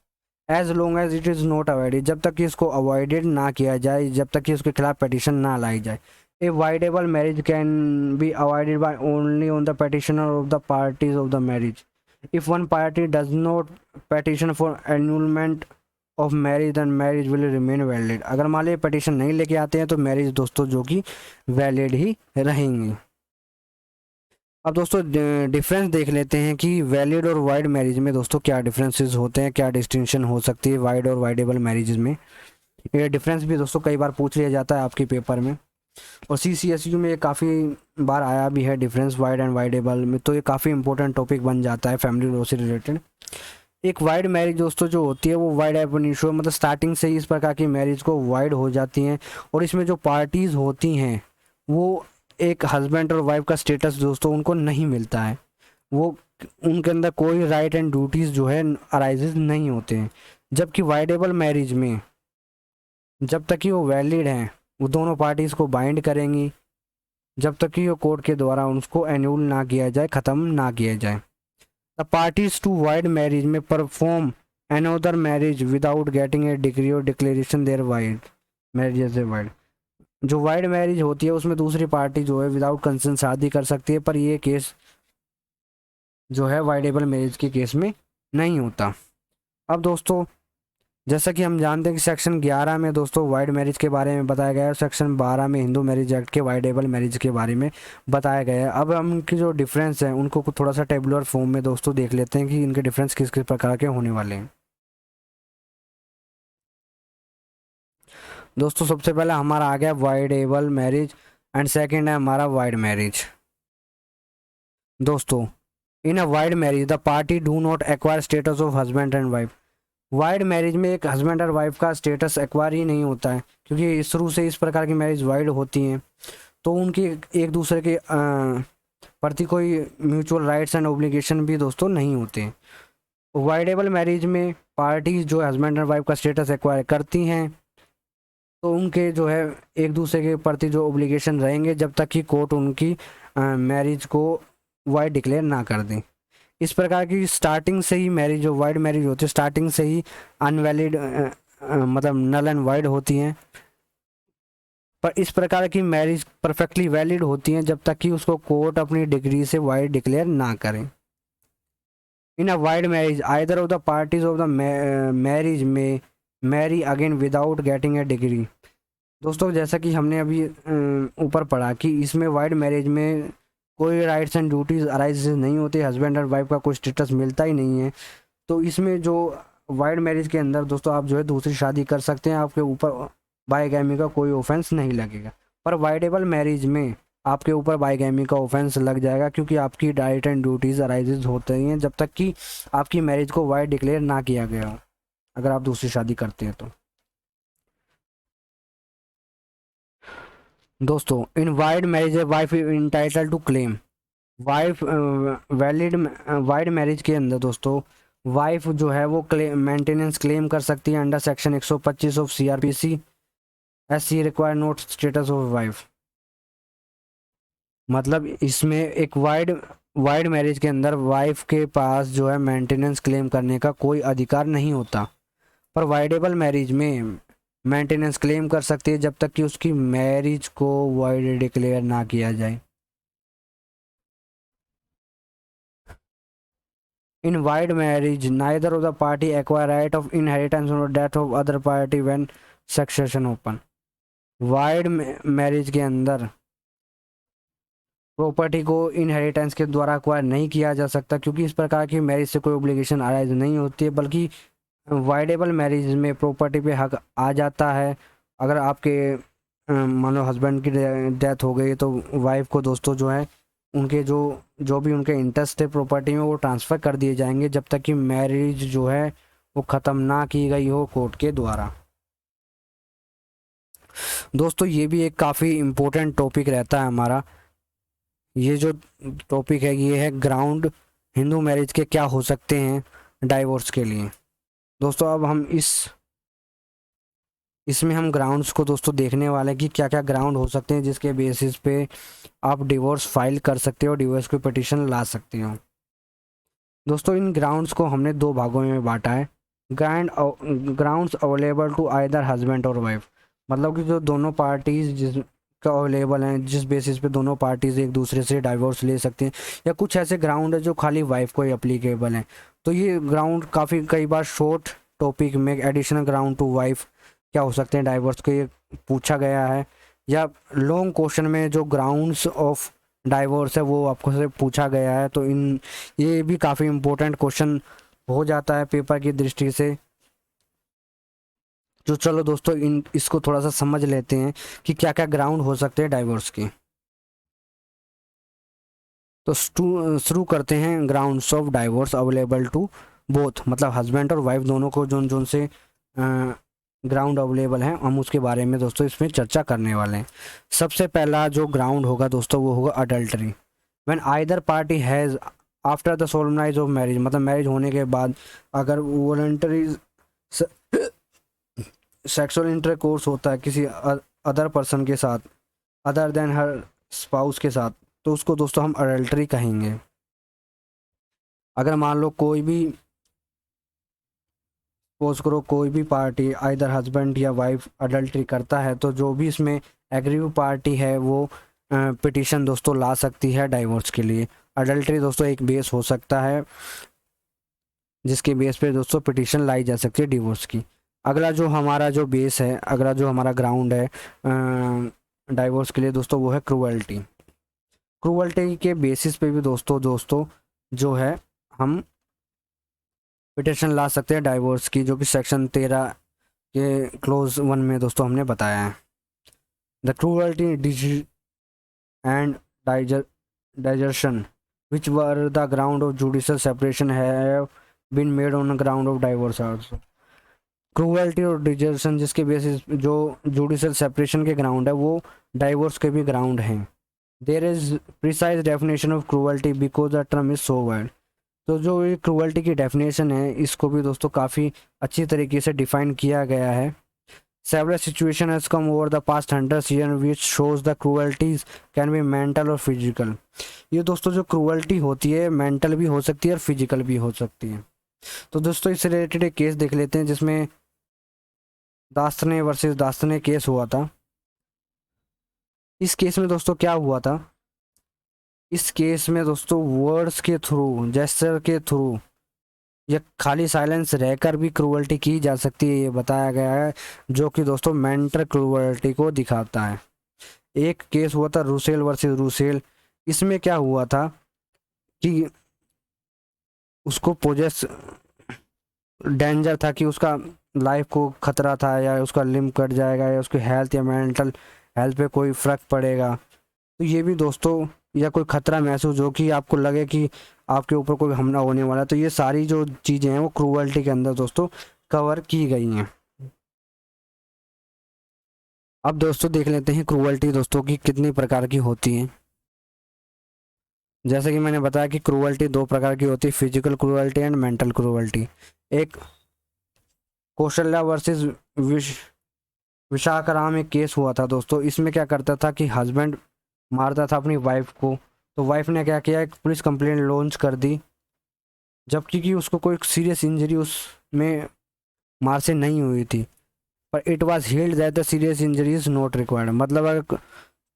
as long as it is not avoided, जब तक कि इसको अवॉइडेड ना किया जाए, जब तक कि उसके खिलाफ पेटिशन ना लाई जाए। A voidable marriage can be avoided by only on the petitioner of the parties of the marriage. If one party does not petition for annulment of marriage then marriage will remain valid. अगर मान लीजिए petition नहीं लेके आते हैं तो marriage दोस्तों जो कि वैलिड ही रहेंगी। अब दोस्तों डिफरेंस देख लेते हैं कि वैलिड और वाइड मैरिज में दोस्तों क्या डिफरेंसेस होते हैं, क्या डिस्टिंक्शन हो सकती है वाइड और वाइडेबल मैरिजेज में। ये डिफरेंस भी दोस्तों कई बार पूछ लिया जाता है आपके पेपर में और CCSU में ये काफ़ी बार आया भी है डिफरेंस वाइड एंड वाइडेबल में, तो ये काफ़ी इंपॉर्टेंट टॉपिक बन जाता है फैमिली लॉ से रिलेटेड। एक वाइड मैरिज दोस्तों जो होती है वो वाइड एब इनिशियो, मतलब स्टार्टिंग से ही इस प्रकार की मैरिज को वाइड हो जाती हैं। और इसमें जो पार्टीज होती हैं वो एक हस्बैंड और वाइफ का स्टेटस दोस्तों उनको नहीं मिलता है, वो उनके अंदर कोई राइट एंड ड्यूटीज़ जो है अराइजेज नहीं होते हैं। जबकि वाइडेबल मैरिज में जब तक कि वो वैलिड हैं वो दोनों पार्टीज़ को बाइंड करेंगी, जब तक कि वो कोर्ट के द्वारा उसको एन्यूल ना किया जाए, ख़त्म ना किया जाए। The parties to void marriage may perform another marriage without getting a decree और declaration their void marriage as a void. जो वाइड मैरिज होती है उसमें दूसरी पार्टी जो है विदाउट कंसेंट शादी कर सकती है, पर ये केस जो है वाइडेबल मैरिज के केस में नहीं होता। अब दोस्तों जैसा कि हम जानते हैं कि सेक्शन 11 में दोस्तों वाइड मैरिज के बारे में बताया गया है, सेक्शन 12 में हिंदू मैरिज एक्ट के वाइडेबल मैरिज के बारे में बताया गया है। अब हम इनकी जो डिफरेंस है उनको थोड़ा सा टेबुलर फॉर्म में दोस्तों देख लेते हैं कि इनके डिफरेंस किस किस प्रकार के होने वाले हैं। दोस्तों सबसे पहले हमारा आ गया वाइडेबल मैरिज एंड सेकेंड है हमारा वाइड मैरिज। दोस्तों in a void marriage the party do not acquire status of husband and wife. Void marriage में एक हस्बैंड और वाइफ का स्टेटस एक्वायर ही नहीं होता है, क्योंकि शुरू से इस प्रकार की मैरिज वाइड होती हैं तो उनकी एक दूसरे के प्रति कोई म्यूचुअल राइट्स एंड ओब्लिगेशन भी दोस्तों नहीं होते हैं। वाइडेबल मैरिज में पार्टीज जो हस्बैंड और वाइफ का स्टेटस एक्वायर करती हैं तो उनके जो है एक दूसरे के प्रति जो ओब्लिगेशन रहेंगे जब तक कि कोर्ट उनकी मैरिज को वाइड डिक्लेयर ना कर दें। इस प्रकार की स्टार्टिंग से ही मैरिज जो वाइड मैरिज होती है स्टार्टिंग से ही अनवैलिड मतलब नल एंड वाइड होती हैं, पर इस प्रकार की मैरिज परफेक्टली वैलिड होती हैं जब तक कि उसको कोर्ट अपनी डिग्री से वाइड डिक्लेयर ना करें। In a void marriage either of the parties of the marriage may marry again without getting a decree. दोस्तों जैसा कि हमने अभी ऊपर पढ़ा कि इसमें वाइड मैरिज में कोई राइट्स एंड ड्यूटीज अराइज नहीं होते, हस्बैंड और वाइफ का कोई स्टेटस मिलता ही नहीं है। तो इसमें जो वाइड मैरिज के अंदर दोस्तों आप जो है दूसरी शादी कर सकते हैं, आपके ऊपर बाईगैमी का कोई ऑफेंस नहीं लगेगा। पर वाइडेबल मैरिज में आपके ऊपर बाईगैमी का ऑफेंस लग जाएगा, क्योंकि आपकी राइट एंड ड्यूटीज अराइजेज होते हैं जब तक कि आपकी मैरिज को वाइड डिक्लेयर ना किया गया हो, अगर आप दूसरी शादी करते हैं तो। दोस्तों in wide marriage wife entitle to claim. Wife valid wide marriage के अंदर दोस्तों वाइफ जो है वो मेंटेनेंस क्लेम कर सकती है under section 125 of CRPC S C require not status of wife. मतलब इसमें एक वाइड मैरिज के अंदर वाइफ के पास जो है मेंटेनेंस क्लेम करने का कोई अधिकार नहीं होता, पर वाइडेबल मैरिज में मेंटेनेंस क्लेम कर सकती है जब तक कि उसकी मैरिज को वाइड डिक्लेयर ना किया जाए। In wide marriage, neither of the party acquire right of inheritance or death of other party when succession open. Wide marriage के अंदर प्रॉपर्टी को इनहेरिटेंस के द्वारा एक्वायर नहीं किया जा सकता, क्योंकि इस प्रकार की मैरिज से कोई ओब्लिगेशन अराइज नहीं होती है, बल्कि वाइडेबल मैरिज में प्रॉपर्टी पे हक आ जाता है। अगर आपके मान लो हस्बैंड की डेथ हो गई तो वाइफ को दोस्तों जो है उनके जो भी उनके इंटरेस्ट है प्रॉपर्टी में वो ट्रांसफ़र कर दिए जाएंगे जब तक कि मैरिज जो है वो ख़त्म ना की गई हो कोर्ट के द्वारा। दोस्तों ये भी एक काफ़ी इम्पोर्टेंट टॉपिक रहता है हमारा। ये जो टॉपिक है ये है ग्राउंड हिंदू मैरिज के क्या हो सकते हैं डाइवोर्स के लिए। दोस्तों अब हम इसमें हम ग्राउंड्स को दोस्तों देखने वाले हैं कि क्या क्या ग्राउंड हो सकते हैं जिसके बेसिस पे आप डिवोर्स फाइल कर सकते हो, डिवोर्स की पिटीशन ला सकते हो। दोस्तों इन ग्राउंड्स को हमने दो भागों में बांटा है। Grounds available to either husband और वाइफ, मतलब कि जो दोनों पार्टीज जिसका अवेलेबल हैं, जिस बेसिस पे दोनों पार्टीज एक दूसरे से डाइवोर्स ले सकते हैं, या कुछ ऐसे ग्राउंड है जो खाली वाइफ को ही अप्लीकेबल हैं। तो ये ग्राउंड काफ़ी कई बार शॉर्ट टॉपिक में एडिशनल ग्राउंड टू वाइफ क्या हो सकते हैं डाइवोर्स को ये पूछा गया है, या लॉन्ग क्वेश्चन में जो ग्राउंड्स ऑफ डाइवोर्स है वो आपको से पूछा गया है। तो ये भी काफ़ी इम्पोर्टेंट क्वेश्चन हो जाता है पेपर की दृष्टि से। जो चलो दोस्तों इसको थोड़ा सा समझ लेते हैं कि क्या क्या ग्राउंड हो सकते हैं डाइवोर्स के। तो शुरू करते हैं grounds of divorce available to both मतलब हस्बैंड और वाइफ दोनों को जोन जोन से ग्राउंड अवेलेबल हैं, हम उसके बारे में दोस्तों इसमें चर्चा करने वाले हैं। सबसे पहला जो ग्राउंड होगा दोस्तों वो होगा adultery. When either party has after the solemnise of marriage, मतलब मैरिज होने के बाद अगर वॉलंटरी सेक्सुअल इंटरकोर्स होता है किसी अदर पर्सन के साथ अदर देन हर स्पाउस के साथ, तो उसको दोस्तों हम अडल्ट्री कहेंगे। अगर मान लो कोई भी सपोज करो कोई भी पार्टी आइदर हस्बैंड या वाइफ अडल्ट्री करता है, तो जो भी इसमें एग्रीव पार्टी है वो पिटिशन दोस्तों ला सकती है डाइवोर्स के लिए। अडल्ट्री दोस्तों एक बेस हो सकता है जिसके बेस पे दोस्तों पिटिशन लाई जा सकती है डिवोर्स की। अगला जो हमारा जो बेस है, अगला जो हमारा ग्राउंड है डाइवोर्स के लिए दोस्तों वो है क्रूअल्टी। क्रूअल्टी के बेसिस पे भी दोस्तों दोस्तों जो है हम पिटिशन ला सकते हैं डाइवोर्स की, जो कि सेक्शन 13 के क्लोज 1 में दोस्तों हमने बताया है। The cruelty and desertion which were the ground of judicial separation have been made on the ground of divorce also. Cruelty और डिजर्शन जिसके बेसिस जो जुडिशियल सेपरेशन के ग्राउंड है वो डाइवोर्स के भी ग्राउंड हैं। There is precise definition of cruelty because the term is so wide. तो जो ये क्रूअल्टी की डेफिनेशन है इसको भी दोस्तों काफ़ी अच्छी तरीके से डिफाइन किया गया है। Several situation has come over the past 100 year which shows the cruelties can be mental और फिजिकल। ये दोस्तों जो क्रूअल्टी होती है मेंटल भी हो सकती है और फिजिकल भी हो सकती है। तो दोस्तों इससे रिलेटेड एक केस देख लेते हैं जिसमें दास्तने वर्सेस दास्तने केस हुआ था। इस केस में दोस्तों क्या हुआ था, इस केस में दोस्तों वर्ड्स के थ्रू जेस्चर के थ्रू या खाली साइलेंस रहकर भी क्रूअल्टी की जा सकती है, ये बताया गया है, जो कि दोस्तों मेंटल क्रूअल्टी को दिखाता है। एक केस हुआ था रूसेल वर्सेस रूसेल। इसमें क्या हुआ था कि उसको पोजेस डेंजर था कि उसका लाइफ को खतरा था या उसका लिम्ब कट जाएगा या उसकी हेल्थ या मेंटल हेल्थ पे कोई फ़र्क पड़ेगा। तो ये भी दोस्तों या कोई ख़तरा महसूस हो कि आपको लगे कि आपके ऊपर कोई हमला होने वाला है, तो ये सारी जो चीज़ें हैं वो क्रूअल्टी के अंदर दोस्तों कवर की गई हैं। अब दोस्तों देख लेते हैं क्रूअल्टी दोस्तों की कितनी प्रकार की होती है। जैसे कि मैंने बताया कि क्रूअल्टी 2 प्रकार की होती है, physical cruelty and mental cruelty. एक कौशल्या वर्सेस विशाखाराम एक केस हुआ था दोस्तों। इसमें क्या करता था कि हस्बैंड मारता था अपनी वाइफ को, तो वाइफ ने क्या किया एक पुलिस कंप्लेंट लॉन्च कर दी, जबकि कि उसको कोई सीरियस इंजरी उसमें मार से नहीं हुई थी, पर it was held that the serious injury is not required. मतलब अगर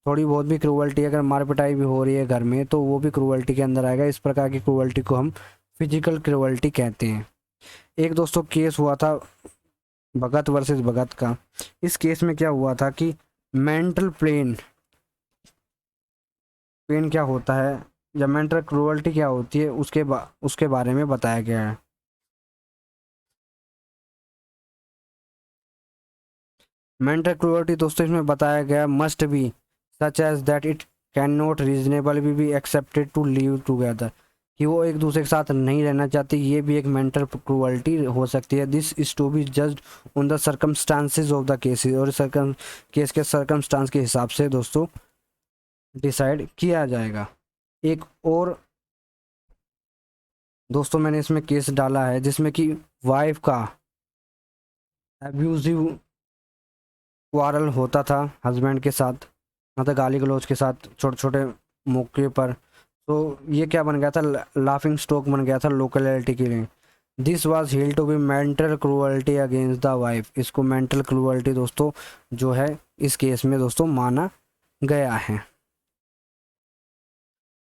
थोड़ी बहुत भी क्रूअल्टी अगर मार पिटाई भी हो रही है घर में तो वो भी क्रूअल्टी के अंदर आएगा। इस प्रकार की क्रूअल्टी को हम फिजिकल क्रूअल्टी कहते हैं। एक दोस्तों केस हुआ था भगत वर्सेस भगत का। इस केस में क्या हुआ था कि मेंटल पेन क्या होता है या मेंटल क्रूअल्टी क्या होती है उसके बारे में बताया गया है। मेंटल क्रूअल्टी दोस्तों इसमें बताया गया must be such as that it can not reasonable be expected to live together, कि वो एक दूसरे के साथ नहीं रहना चाहती, ये भी एक मेंटल क्रूअल्टी हो सकती है। This is to be judged on the circumstances of the cases, और केस के सर्कमस्टांस के हिसाब से दोस्तों डिसाइड किया जाएगा। एक और दोस्तों मैंने इसमें केस डाला है जिसमें कि वाइफ का एब्यूजिव क्वारल होता था हस्बैंड के साथ, मतलब गाली गलौज के साथ छोटे छोटे मौके पर। तो ये क्या बन गया था, लाफिंग स्टॉक बन गया था लोकलिटी के लिए। This was held to be mental cruelty against the wife. इसको मेंटल क्रूअल्टी दोस्तों जो है इस केस में दोस्तों माना गया है।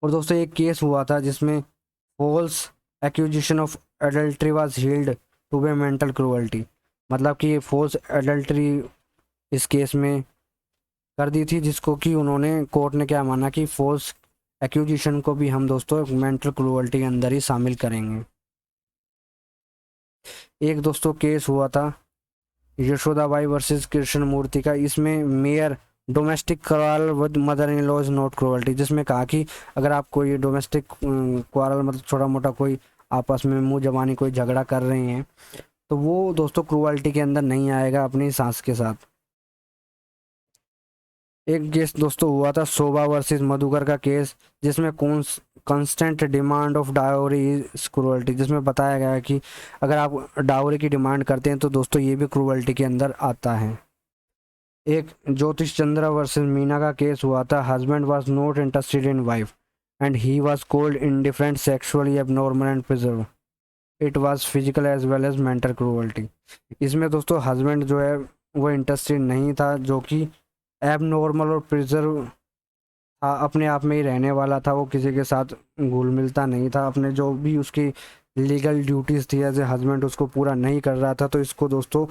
और दोस्तों एक केस हुआ था जिसमें false accusation of adultery was held to be mental cruelty. मतलब कि फॉल्स एडल्ट्री इस केस में कर दी थी, जिसको कि उन्होंने कोर्ट ने क्या माना कि फॉल्स एक्यूजिशन को भी हम दोस्तों मेंटल क्रूअल्टी के अंदर ही शामिल करेंगे। एक दोस्तों केस हुआ था यशोदाबाई वर्सेस कृष्णमूर्ति का। इसमें mayor domestic quarrel with mother in law is not cruelty, जिसमें कहा कि अगर आप कोई डोमेस्टिक क्वारल मतलब छोटा मोटा कोई आपस में मुंह जबानी कोई झगड़ा कर रहे हैं, तो वो दोस्तों क्रूअल्टी के अंदर नहीं आएगा अपनी सास के साथ। एक केस दोस्तों हुआ था शोभा वर्सेस मधुकर का केस, जिसमें constant demand of dowry is cruelty, जिसमें बताया गया है कि अगर आप डाउरी की डिमांड करते हैं तो दोस्तों ये भी क्रूअल्टी के अंदर आता है। एक ज्योतिष चंद्रा वर्सेस मीना का केस हुआ था। Husband was not interested in wife and he was called indifferent, sexually abnormal and preserve, it was physical as well as mental cruelty. इसमें दोस्तों हस्बैंड जो है वो इंटरेस्टेड नहीं था, जो कि एबनॉर्मल और प्रिजर्व था, अपने आप में ही रहने वाला था, वो किसी के साथ घुल मिलता नहीं था, अपने जो भी उसकी लीगल ड्यूटीज़ थी एज ए हस्बैंड उसको पूरा नहीं कर रहा था। तो इसको दोस्तों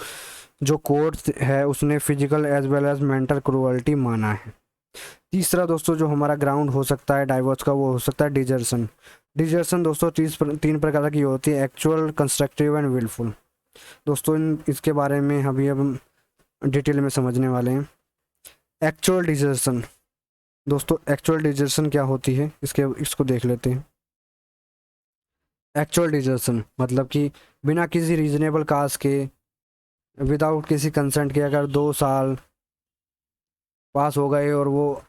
जो कोर्ट है उसने physical as well as mental cruelty माना है। तीसरा दोस्तों जो हमारा ग्राउंड हो सकता है डाइवोर्स का, वो हो सकता है डिजर्सन। डिजर्सन दोस्तों तीन प्रकार की होती है, एक्चुअल, कंस्ट्रक्टिव एंड विलफुल। दोस्तों इसके बारे में अभी अब हम डिटेल में समझने वाले हैं। एक्चुअल डिजर्सन दोस्तों, एक्चुअल डिजर्सन क्या होती है इसको देख लेते हैं। एक्चुअल डिजर्सन मतलब कि बिना किसी रीजनेबल काज के, विदाउट किसी कंसेंट के, अगर 2 साल पास हो गए और वो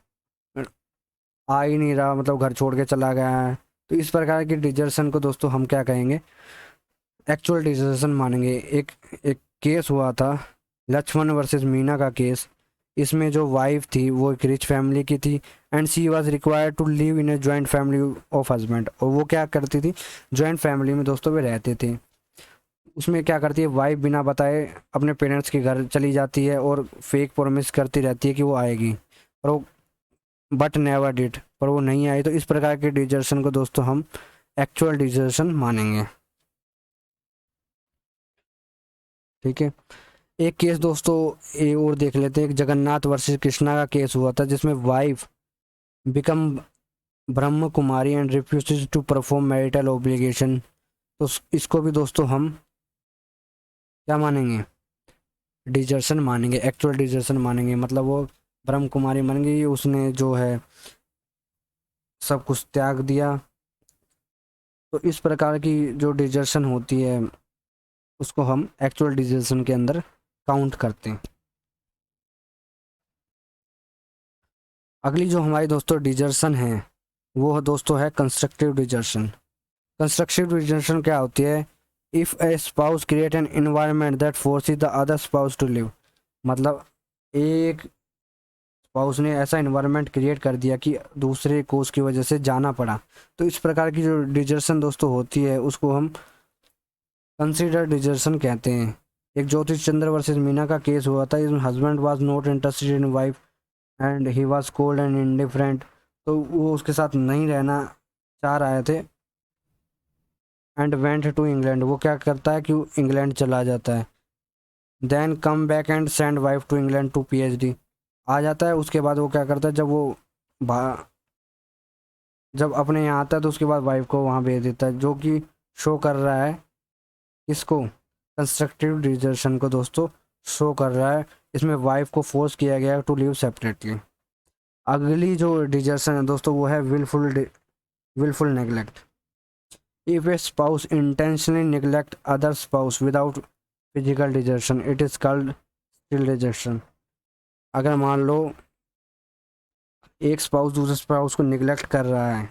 आ ही नहीं रहा, मतलब घर छोड़ के चला गया है, तो इस प्रकार की डिजर्सन को दोस्तों हम क्या कहेंगे, एक्चुअल डिजर्सन मानेंगे। एक एक केस हुआ था लक्ष्मण वर्सेस मीना का केस। इसमें जो वाइफ थी वो एक रिच फैमिली की थी and she was required to live in a joint family of husband, और वो क्या करती थी, जॉइंट फैमिली में दोस्तों वे रहते थे। उसमें क्या करती है, वाइफ बिना बताए अपने पेरेंट्स के घर चली जाती है और फेक प्रॉमिस करती रहती है कि वो आएगी, और वो बट नेवर डिड, पर वो नहीं आई। तो इस प्रकार के डिजर्शन को दोस्तों हम एक्चुअल डिजर्शन मानेंगे। ठीक है, एक केस दोस्तों ये और देख लेते हैं। एक जगन्नाथ वर्सेस कृष्णा का केस हुआ था, जिसमें wife become Brahma Kumari and refuses to perform marital obligation. तो इसको भी दोस्तों हम क्या मानेंगे, डिजर्शन मानेंगे, एक्चुअल डिजर्शन मानेंगे। मतलब वो ब्रह्म कुमारी मानेंगे, उसने जो है सब कुछ त्याग दिया। तो इस प्रकार की जो डिजर्शन होती है उसको हम एक्चुअल डिजर्शन के अंदर काउंट करते हैं। अगली जो हमारी दोस्तों डिजर्शन है वो दोस्तों है कंस्ट्रक्टिव डिजर्शन। कंस्ट्रक्टिव डिजर्शन क्या होती है, if a spouse create an environment that forces the other spouse to live. मतलब एक स्पाउस ने ऐसा एनवायरनमेंट क्रिएट कर दिया कि दूसरे को उसकी वजह से जाना पड़ा। तो इस प्रकार की जो डिजर्शन दोस्तों होती है उसको हम कंसिडर डिजर्शन कहते हैं। एक ज्योतिष चंद्र वर्सेस मीना का केस हुआ था, इसमें husband was not interested in wife and he was cold and indifferent. तो वो उसके साथ नहीं रहना चाह रहे थे एंड वेंट टू इंग्लैंड, वो क्या करता है कि इंग्लैंड चला जाता है। Then come back and send wife to England to PhD, आ जाता है। उसके बाद वो क्या करता है, जब अपने यहाँ आता है तो उसके बाद वाइफ को वहाँ भेज देता है, जो कि शो कर रहा है इसको, कंस्ट्रक्टिव डिजर्शन को दोस्तों शो कर रहा है। इसमें वाइफ को फोर्स किया गया टू लिव सेपरेटली। अगली जो डिजर्शन है दोस्तों वो है wilful neglect. If a spouse intentionally neglect other spouse without physical desertion, it is called still desertion. अगर मान लो एक स्पाउस दूसरे स्पाउस को निगलेक्ट कर रहा है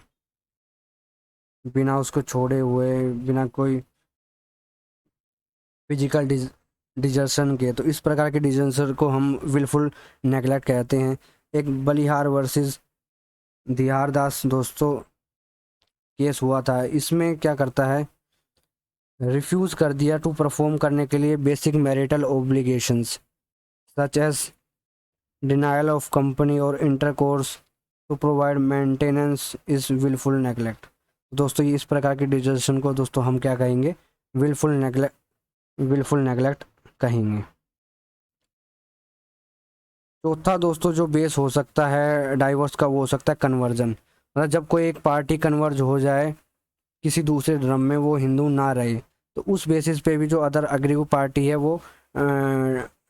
बिना उसको छोड़े हुए, बिना कोई फिजिकल डिजर्शन के, तो इस प्रकार के डिजर्शन को हम विलफुल नेगलेक्ट कहते हैं। एक बलिहार वर्सेस दिहार दास दोस्तों केस हुआ था। इसमें क्या करता है, रिफ्यूज कर दिया टू परफॉर्म करने के लिए basic marital obligations such as denial of company और intercourse to provide maintenance is wilful neglect. दोस्तों इस प्रकार के डिजर्शन को दोस्तों हम क्या कहेंगे, विलफुल नेगलेक्ट कहेंगे। चौथा दोस्तों जो बेस हो सकता है डाइवोर्स का वो हो सकता है कन्वर्जन। मतलब जब कोई एक पार्टी कन्वर्ज हो जाए किसी दूसरे धर्म में, वो हिंदू ना रहे, तो उस बेसिस पे भी जो अदर अग्रीव पार्टी है वो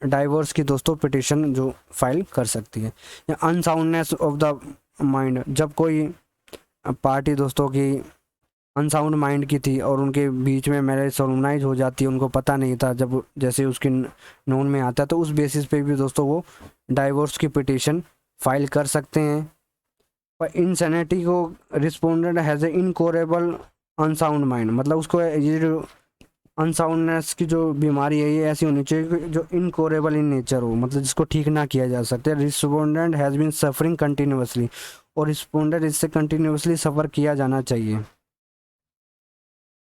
डाइवोर्स की दोस्तों पिटिशन जो फाइल कर सकती है। या अनसाउंडनेस ऑफ द माइंड, जब कोई पार्टी दोस्तों की अनसाउंड माइंड की थी और उनके बीच में मैरिज सोलमनाइज हो जाती है, उनको पता नहीं था, जब जैसे उसके नोन में आता है तो उस बेसिस पे भी दोस्तों वो डाइवोर्स की पिटीशन फाइल कर सकते हैं। पर इंसैनिटी को respondent has a incurable unsound mind, मतलब उसको ये जो अनसाउंडनेस की जो बीमारी है ये ऐसी होनी चाहिए कि जो इनकोरेबल इन नेचर हो, मतलब जिसको ठीक ना किया जा सकता है। Respondent has been suffering continuously, और रिस्पोंडेंट इससे कंटिन्यूसली सफ़र किया जाना चाहिए।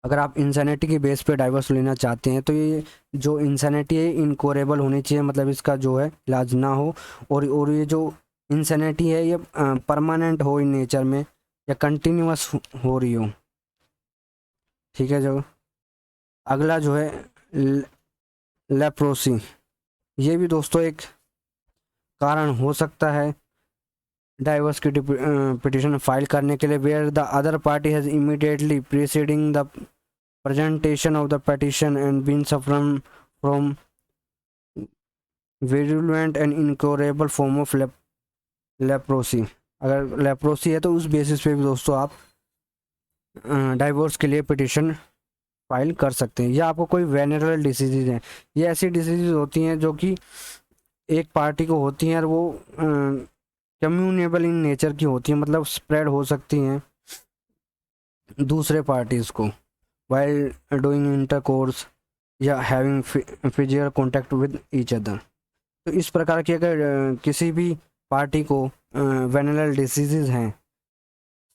अगर आप इंसैनिटी के बेस पे डाइवर्स लेना चाहते हैं तो ये जो इंसैनिटी है इनकोरेबल होनी चाहिए, मतलब इसका जो है इलाज ना हो, और ये जो इंसैनिटी है ये परमानेंट हो इन नेचर में, या कंटिन्यूस हो रही हो। ठीक है। जो अगला जो है लेप्रोसी, ये भी दोस्तों एक कारण हो सकता है डाइवर्स की पिटिशन फाइल करने के लिए, where the other party has immediately preceding the presentation of the petition and been suffering from virulent and incurable form of leprosy। अगर लेप्रोसी है तो उस बेसिस पे भी दोस्तों आप डाइवोर्स के लिए पिटिशन फाइल कर सकते हैं। या आपको कोई वेनरल डिसीज़ है, ये ऐसी डिसीज़ होती हैं जो कि एक पार्टी को होती हैं और वो कम्युनेबल इन नेचर की होती हैं, मतलब स्प्रेड हो सकती हैं दूसरे पार्टीज़ को while doing intercourse या having physical contact with each other. तो इस प्रकार की अगर किसी भी पार्टी को वेनरल डिसीजेज हैं,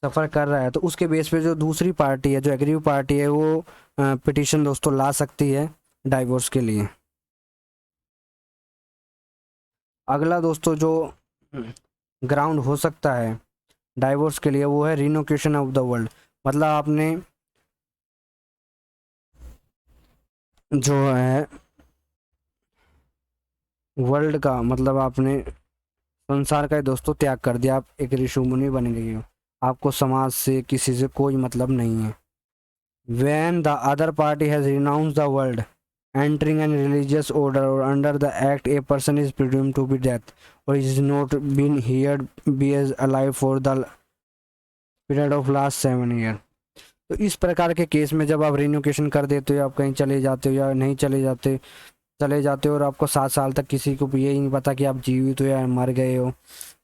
सफ़र कर रहा है, तो उसके बेस पे जो दूसरी पार्टी है, जो एग्रीव पार्टी है, वो पिटिशन दोस्तों ला सकती है डाइवोर्स के लिए। अगला दोस्तों जो ग्राउंड हो सकता है डाइवोर्स के लिए वो है रिलोकेशन ऑफ द वर्ल्ड, मतलब आपने जो है वर्ल्ड का, मतलब आपने संसार का ही दोस्तों त्याग कर दिया, आप एक ऋषि मुनि बन गए हो, आपको समाज से किसी से कोई मतलब नहीं है। When the other party has renounced the world, entering an religious order or under the act, a person is presumed to be dead or is not been heard be as alive for the period of last 7 years। तो इस प्रकार के case में जब आप रिन्यूकेशन कर देते हो, आप कहीं चले जाते हो या नहीं चले जाते हो और आपको 7 साल तक किसी को भी यही नहीं पता कि आप जीवित हो या मर गए हो,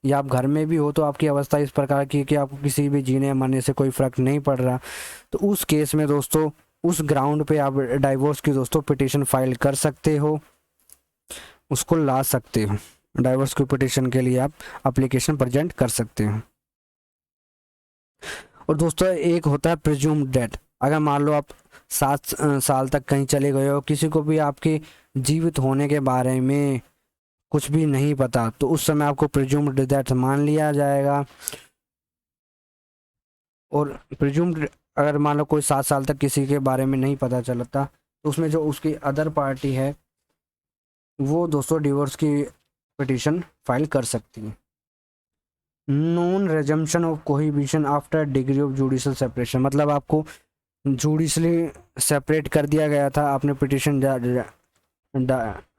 या आप घर में भी हो तो आपकी अवस्था इस प्रकार की कि आपको किसी भी जीने मरने से कोई फ़र्क नहीं पड़ रहा, तो उस केस में दोस्तों उस ग्राउंड पे आप डाइवोर्स की दोस्तों पिटिशन फाइल कर सकते हो, उसको ला सकते हो। डाइवोर्स की पिटिशन के लिए आप एप्लीकेशन प्रेजेंट कर सकते हो। और दोस्तों एक होता है प्रिज्यूम्ड डेथ, अगर मान लो आप 7 साल तक कहीं चले गए हो, किसी को भी आपके जीवित होने के बारे में कुछ भी नहीं पता, तो उस समय आपको प्रिज्यूम्ड डेथ मान लिया जाएगा। और प्रिज्यूम्ड अगर मान लो कोई 7 साल तक किसी के बारे में नहीं पता चलता, तो उसमें जो उसकी अदर पार्टी है वो दोस्तों डिवोर्स की पिटिशन फाइल कर सकती है। Non resumption of cohabitation after decree of judicial separation, मतलब आपको जुडिशली सेपरेट कर दिया गया था, आपने पिटिशन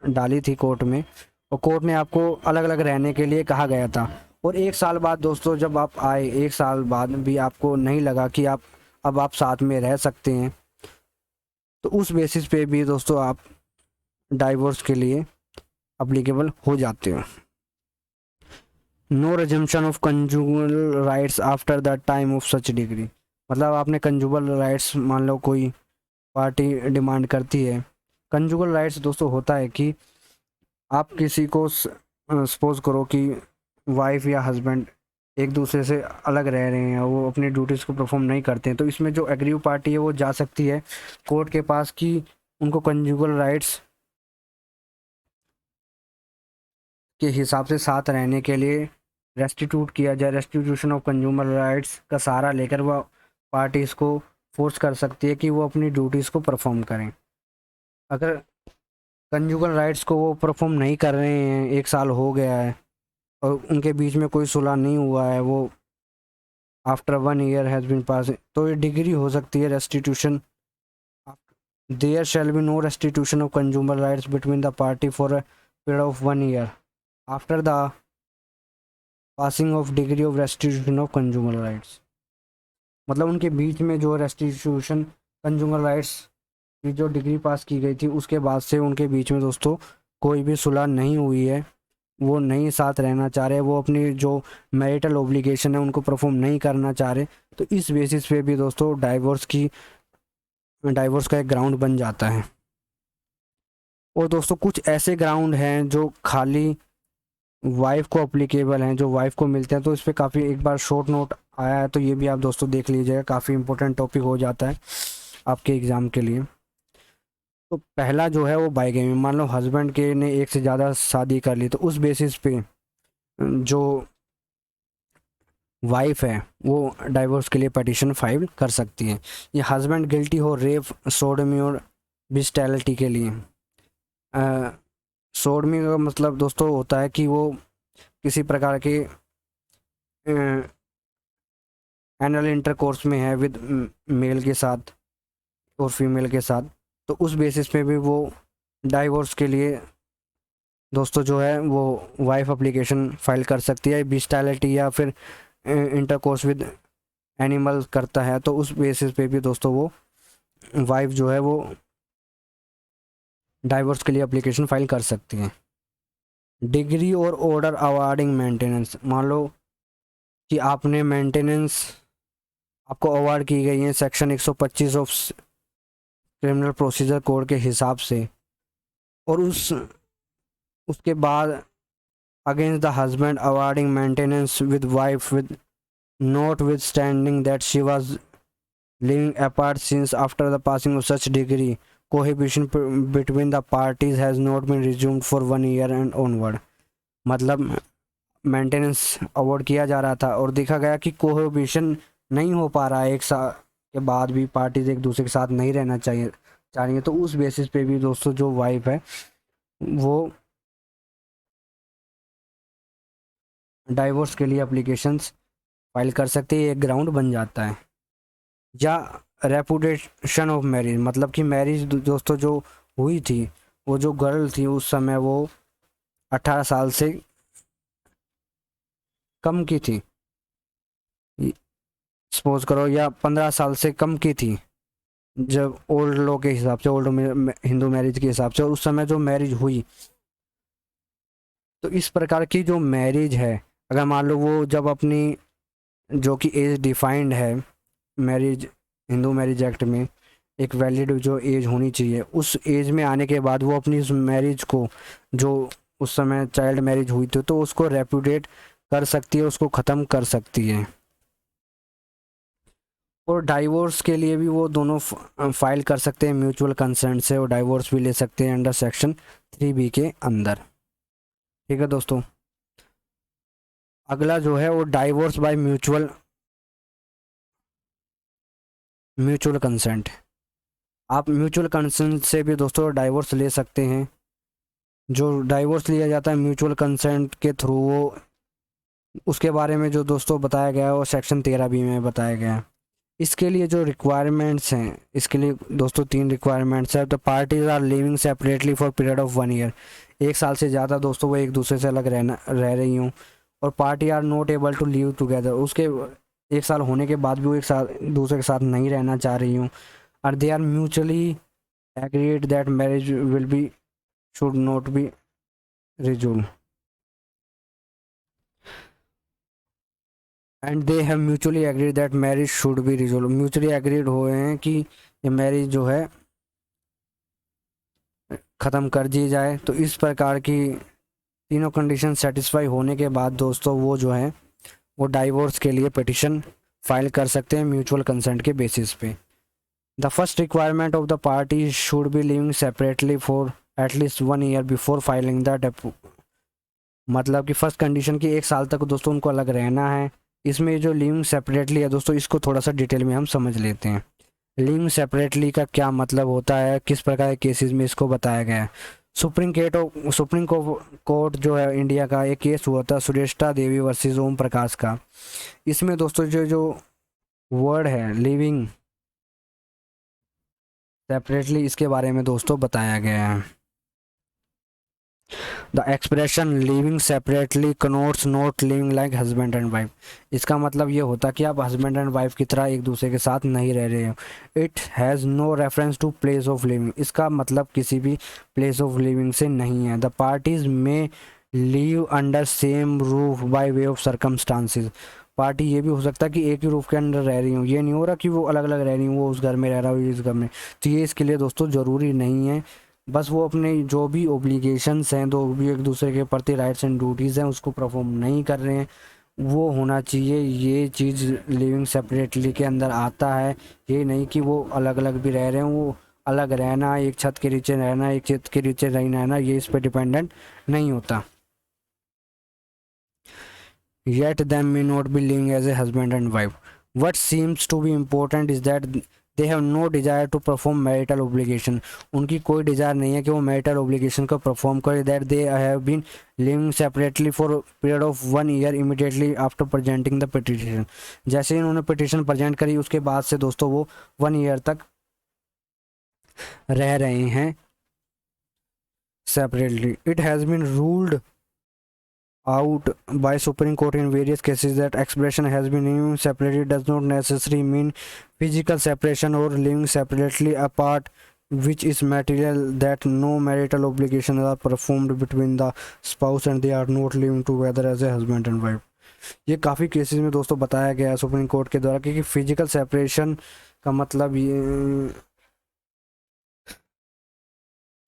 डाली थी कोर्ट में, और कोर्ट ने आपको अलग अलग रहने के लिए कहा गया था, और 1 साल बाद दोस्तों जब आप आए, 1 साल बाद भी आपको नहीं लगा कि अब आप साथ में रह सकते हैं, तो उस बेसिस पे भी दोस्तों आप डाइवोर्स के लिए अप्लीकेबल हो जाते हो। No resumption of conjugal rights after the time of such degree, मतलब आपने कंजुगल राइट्स, मान लो कोई पार्टी डिमांड करती है, कंजुगल राइट्स दोस्तों होता है कि आप किसी को सपोज करो कि वाइफ या हस्बैंड एक दूसरे से अलग रह रहे हैं, वो अपनी ड्यूटीज़ को परफॉर्म नहीं करते हैं, तो इसमें जो एग्रीव पार्टी है वो जा सकती है कोर्ट के पास कि उनको कंजुगल राइट्स के हिसाब से साथ रहने के लिए रेस्टिट्यूट किया जाए, रेस्टिट्यूशन ऑफ कंज्यूमर राइट्स का सहारा लेकर वह पार्टी इसको फोर्स कर सकती है कि वो अपनी ड्यूटीज़ को परफॉर्म करें। अगर कंजुगल राइट्स को वो परफॉर्म नहीं कर रहे हैं, 1 साल हो गया है और उनके बीच में कोई सुलह नहीं हुआ है, वो after 1 year has been pass, तो ये डिग्री हो सकती है restitution. There shall be no restitution of consumer rights between the party for a period of 1 year after the passing of degree of restitution of consumer rights. मतलब उनके बीच में जो restitution consumer rights की जो degree पास की गई थी उसके बाद से उनके बीच में दोस्तों कोई भी सुलह नहीं हुई है। वो नहीं साथ रहना चाह रहे, वो अपनी जो मैरिटल ओब्लिगेशन है उनको परफॉर्म नहीं करना चाह रहे। तो इस बेसिस पे भी दोस्तों डाइवोर्स का एक ग्राउंड बन जाता है। और दोस्तों कुछ ऐसे ग्राउंड हैं जो खाली वाइफ को अप्लीकेबल हैं, जो वाइफ को मिलते हैं। तो इस पर काफ़ी एक बार शॉर्ट नोट आया है, तो ये भी आप दोस्तों देख लीजिएगा, काफ़ी इंपॉर्टेंट टॉपिक हो जाता है आपके एग्ज़ाम के लिए। तो पहला जो है वो बाइगेमी, मान लो हस्बैंड के ने एक से ज़्यादा शादी कर ली, तो उस बेसिस पे जो वाइफ है वो डाइवोर्स के लिए पटिशन फाइल कर सकती है। ये हस्बैंड गिल्टी हो रेप, सोडमी और बिस्टैलिटी के लिए। सोडमी का मतलब दोस्तों होता है कि वो किसी प्रकार के एनल इंटरकोर्स में है विद मेल के साथ और फीमेल के साथ, तो उस बेसिस पे भी वो डाइवोर्स के लिए दोस्तों जो है वो वाइफ एप्लीकेशन फाइल कर सकती है। बिस्टैलिटी या फिर इंटरकोर्स विद एनिमल करता है, तो उस बेसिस पे भी दोस्तों वो वाइफ जो है वो डाइवोर्स के लिए एप्लीकेशन फाइल कर सकती है। डिग्री और ऑर्डर अवार्डिंग मेंटेनेंस, मान लो कि आपने मेंटेनेंस आपको अवार्ड की गई है section 125 of criminal procedure code के हिसाब से, और उसके बाद against the husband awarding maintenance with wife with notwithstanding that she was living apart since after the passing of such decree cohabitation between the parties has not been resumed for 1 year and onward. मतलब maintenance award किया जा रहा था और देखा गया कि कोहिबिशन नहीं हो पा रहा है, एक साल के बाद भी पार्टीज एक दूसरे के साथ नहीं रहना चाहिए चाह रही है, तो उस बेसिस पे भी दोस्तों जो वाइफ है वो डाइवोर्स के लिए एप्लीकेशंस फाइल कर सकते हैं, एक ग्राउंड बन जाता है। या रेपुटेशन ऑफ मैरिज, मतलब कि मैरिज दोस्तों जो हुई थी, वो जो गर्ल थी उस समय वो 18 साल से कम की थी, सपोज करो, या 15 साल से कम की थी जब ओल्ड लॉ के हिसाब से, ओल्ड हिंदू मैरिज के हिसाब से, और उस समय जो मैरिज हुई। तो इस प्रकार की जो मैरिज है, अगर मान लो वो जब अपनी जो कि एज डिफाइंड है मैरिज हिंदू मैरिज एक्ट में, एक वैलिड जो एज होनी चाहिए, उस एज में आने के बाद वो अपनी उस मैरिज को, जो उस समय चाइल्ड मैरिज हुई थी, तो उसको रेपुटेट कर सकती है, उसको ख़त्म कर सकती है। और डाइवोर्स के लिए भी वो दोनों फाइल कर सकते हैं म्यूचुअल कंसेंट से, और डाइवोर्स भी ले सकते हैं अंडर सेक्शन 3B के अंदर। ठीक है दोस्तों, अगला जो है वो डाइवोर्स बाय म्यूचुअल कंसेंट। आप म्यूचुअल कंसेंट से भी दोस्तों डाइवोर्स ले सकते हैं। जो डाइवोर्स लिया जाता है म्यूचुअल कंसेंट के थ्रू, वो उसके बारे में जो दोस्तों बताया गया है वो सेक्शन 13B में बताया गया है। इसके लिए जो रिक्वायरमेंट्स हैं, इसके लिए दोस्तों 3 रिक्वायरमेंट्स है। तो parties are living separately for period of 1 year, 1 साल से ज़्यादा दोस्तों वो एक दूसरे से अलग रह रही हूँ। और party are not able to live together, उसके 1 साल होने के बाद भी वो एक साल दूसरे के साथ नहीं रहना चाह रही हूँ। और they are mutually agreed that marriage will be should not be resume, and they have mutually agreed that marriage should be resolve, mutually agreed हुए हैं कि ये मैरिज जो है ख़त्म कर दी जाए। तो इस प्रकार की तीनों कंडीशन सेटिस्फाई होने के बाद दोस्तों वो जो है वो डाइवोर्स के लिए पिटिशन फाइल कर सकते हैं म्यूचुअल कंसेंट के बेसिस पे। The first requirement of the party should be living separately for at least 1 year before filing the, मतलब कि फर्स्ट कंडीशन की 1 साल तक दोस्तों उनको अलग रहना है। इसमें जो लिविंग सेपरेटली है दोस्तों, इसको थोड़ा सा डिटेल में हम समझ लेते हैं। लिविंग सेपरेटली का क्या मतलब होता है, किस प्रकार के केसेस में इसको बताया गया है। सुप्रीम कोर्ट जो है इंडिया का, एक केस हुआ था सुरेष्टा देवी वर्सेस ओम प्रकाश का। इसमें दोस्तों जो जो वर्ड है लिविंग सेपरेटली, इसके बारे में दोस्तों बताया गया है। The expression living separately connotes not living like husband and wife. इसका मतलब ये होता कि आप हस्बैंड एंड वाइफ की तरह एक दूसरे के साथ नहीं रह रहे हो। It has no reference to place of living. इसका मतलब किसी भी प्लेस ऑफ लिविंग से नहीं है। द पार्टीज में live under same roof by way of circumstances. Party ये भी हो सकता है कि एक ही रूफ के अंदर रह रही हूँ, ये नहीं हो रहा कि वो अलग अलग रह रही हूँ, वो उस घर में रह रहा हूँ, इस घर में। तो ये इसके लिए दोस्तों ज़रूरी नहीं है। बस वो अपने जो भी ओब्लिगेशंस हैं, जो भी एक दूसरे के प्रति राइट्स एंड ड्यूटीज़ हैं, उसको परफॉर्म नहीं कर रहे हैं, वो होना चाहिए। ये चीज़ लिविंग सेपरेटली के अंदर आता है। ये नहीं कि वो अलग अलग भी रह रहे हैं। वो अलग रहना, एक छत के नीचे रहना, एक छत के नीचे रहना, ये इस पर डिपेंडेंट नहीं होता। Yet them may not be living as a husband and wife. What seems to be important is that they have no desire to perform marital obligation. उनकी कोई डिज़ायर नहीं है कि वो marital obligation को perform करे। That they have been living separately for a period of 1 year immediately after presenting the petition. जैसे ही उन्होंने petition present करी उसके बाद से दोस्तों वो 1 year तक रह रहे हैं separately. It has been ruled out by Supreme Court in various cases that expression has been living separately does not necessarily mean physical separation or living separately apart, which is material that no marital obligations are performed between the spouse and they are not living together as a husband and wife. ये काफ़ी cases में दोस्तों बताया गया है supreme court के द्वारा कि फिजिकल सेपरेशन का मतलब ये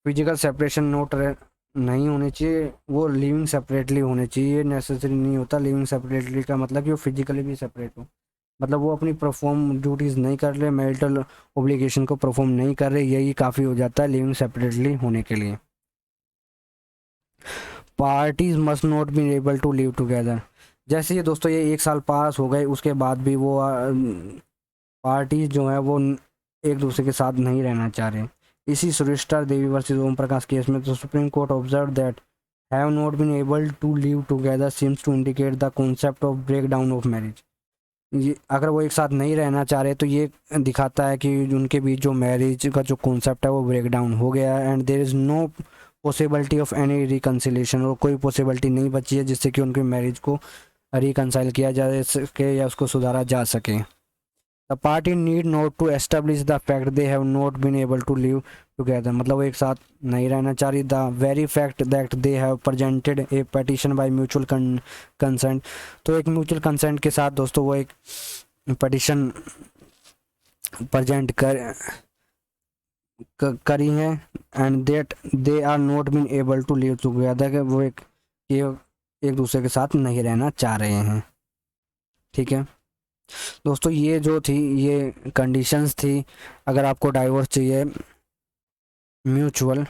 फिजिकल सेपरेशन नोट नहीं होने चाहिए, वो लिविंग सेपरेटली होने चाहिए। ये नेसेसरी नहीं होता। लिविंग सेपरेटली का मतलब कि वो फिजिकली भी सेपरेट हो, मतलब वो अपनी परफॉर्म ड्यूटीज़ नहीं कर रहे, मैरिटल ओब्लिगेशन को परफॉर्म नहीं कर रहे, यही काफ़ी हो जाता है लिविंग सेपरेटली होने के लिए। Parties must not be able to live together. जैसे ये दोस्तों ये 1 साल पास हो गए, उसके बाद भी वो पार्टीज जो है वो एक दूसरे के साथ नहीं रहना चाह रहे। इसी सुरेस्टर देवी वर्सेस ओम प्रकाश केस में तो supreme court observe that have not been able to live together seems to indicate the concept of break down of marriage. ये अगर वो एक साथ नहीं रहना चाह रहे तो ये दिखाता है कि उनके बीच जो मैरिज का जो कॉन्सेप्ट है वो ब्रेक डाउन हो गया है। And there is no possibility of any reconciliation, और कोई पॉसिबिलिटी नहीं बची है जिससे कि उनकी मैरिज को रिकनसाइल किया जा सके या उसको सुधारा जा सके। The party need not to establish the fact they have not been able to live together, मतलब वो एक साथ नहीं रहना चाह रही। The very fact that they have presented a petition by mutual consent, तो एक म्यूचुअल कंसेंट के साथ दोस्तों वो एक पटिशन प्रेजेंट करी है। And that they are not been able to live together, वो एक दूसरे के साथ नहीं रहना चाह रहे हैं। ठीक है दोस्तों, ये जो थी ये कंडीशंस थी अगर आपको डाइवोर्स चाहिए म्यूचुअल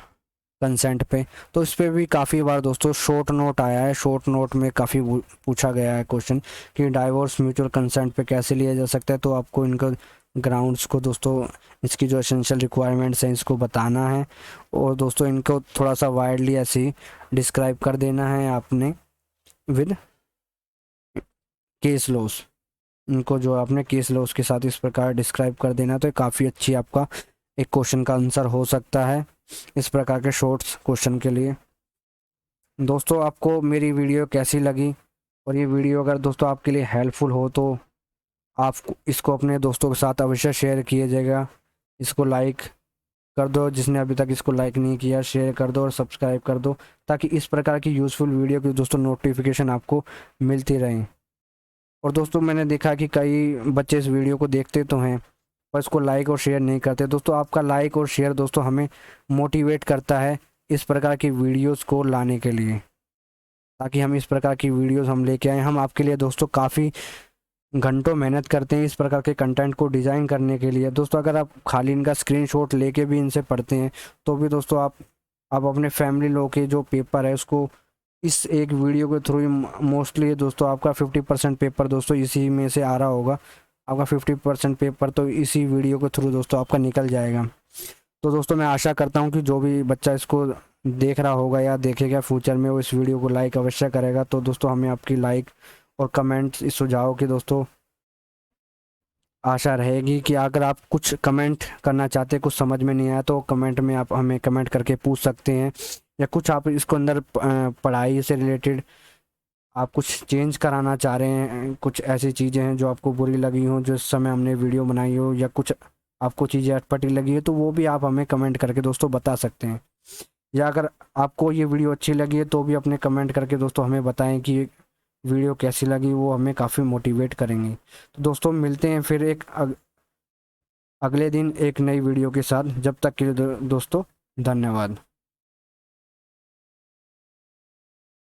कंसेंट पे। तो इस पे भी काफ़ी बार दोस्तों शॉर्ट नोट आया है। शॉर्ट नोट में काफ़ी पूछा गया है क्वेश्चन कि डाइवोर्स म्यूचुअल कंसेंट पे कैसे लिया जा सकता है। तो आपको इनका ग्राउंड्स को दोस्तों, इसकी जो एसेंशियल रिक्वायरमेंट्स हैं इसको बताना है, और दोस्तों इनको थोड़ा सा वाइडली ऐसे डिस्क्राइब कर देना है आपने विद केस लॉस। इनको जो आपने केस लॉस के साथ इस प्रकार डिस्क्राइब कर देना, तो काफ़ी अच्छी आपका एक क्वेश्चन का आंसर हो सकता है इस प्रकार के शॉर्ट्स क्वेश्चन के लिए। दोस्तों आपको मेरी वीडियो कैसी लगी, और ये वीडियो अगर दोस्तों आपके लिए हेल्पफुल हो तो आप इसको अपने दोस्तों के साथ अवश्य शेयर कीजिएगा। इसको लाइक कर दो, जिसने अभी तक इसको लाइक नहीं किया शेयर कर दो और सब्सक्राइब कर दो, ताकि इस प्रकार की यूज़फुल वीडियो की दोस्तों नोटिफिकेशन आपको मिलती रहे। और दोस्तों मैंने देखा कि कई बच्चे इस वीडियो को देखते तो हैं पर इसको लाइक और शेयर नहीं करते। दोस्तों आपका लाइक और शेयर दोस्तों हमें मोटिवेट करता है इस प्रकार की वीडियोस को लाने के लिए, ताकि हम इस प्रकार की वीडियोस हम लेके आए। हम आपके लिए दोस्तों काफ़ी घंटों मेहनत करते हैं इस प्रकार के कंटेंट को डिज़ाइन करने के लिए। दोस्तों अगर आप खाली इनका स्क्रीनशॉट लेके भी इनसे पढ़ते हैं तो भी दोस्तों आप अपने फैमिली लॉ के जो पेपर है उसको इस एक वीडियो के थ्रू मोस्टली दोस्तों आपका 50% पेपर दोस्तों इसी में से आ रहा होगा। आपका 50% पेपर तो इसी वीडियो के थ्रू दोस्तों आपका निकल जाएगा। तो दोस्तों मैं आशा करता हूँ कि जो भी बच्चा इसको देख रहा होगा या देखेगा फ्यूचर में वो इस वीडियो को लाइक अवश्य करेगा। तो दोस्तों हमें आपकी लाइक और कमेंट, इस सुझाव की दोस्तों आशा रहेगी कि अगर आप कुछ कमेंट करना चाहते, कुछ समझ में नहीं आया तो कमेंट में आप हमें कमेंट करके पूछ सकते हैं या कुछ आप इसको अंदर पढ़ाई से रिलेटेड आप कुछ चेंज कराना चाह रहे हैं, कुछ ऐसी चीज़ें हैं जो आपको बुरी लगी हो जो इस समय हमने वीडियो बनाई हो, या कुछ आपको चीज़ें अटपटी लगी है, तो वो भी आप हमें कमेंट करके दोस्तों बता सकते हैं। या अगर आपको ये वीडियो अच्छी लगी है तो भी अपने कमेंट करके दोस्तों हमें बताएं कि ये वीडियो कैसी लगी, वो हमें काफ़ी मोटिवेट करेंगे। तो दोस्तों मिलते हैं फिर एक अगले दिन एक नई वीडियो के साथ। जब तक के लिए दोस्तों धन्यवाद।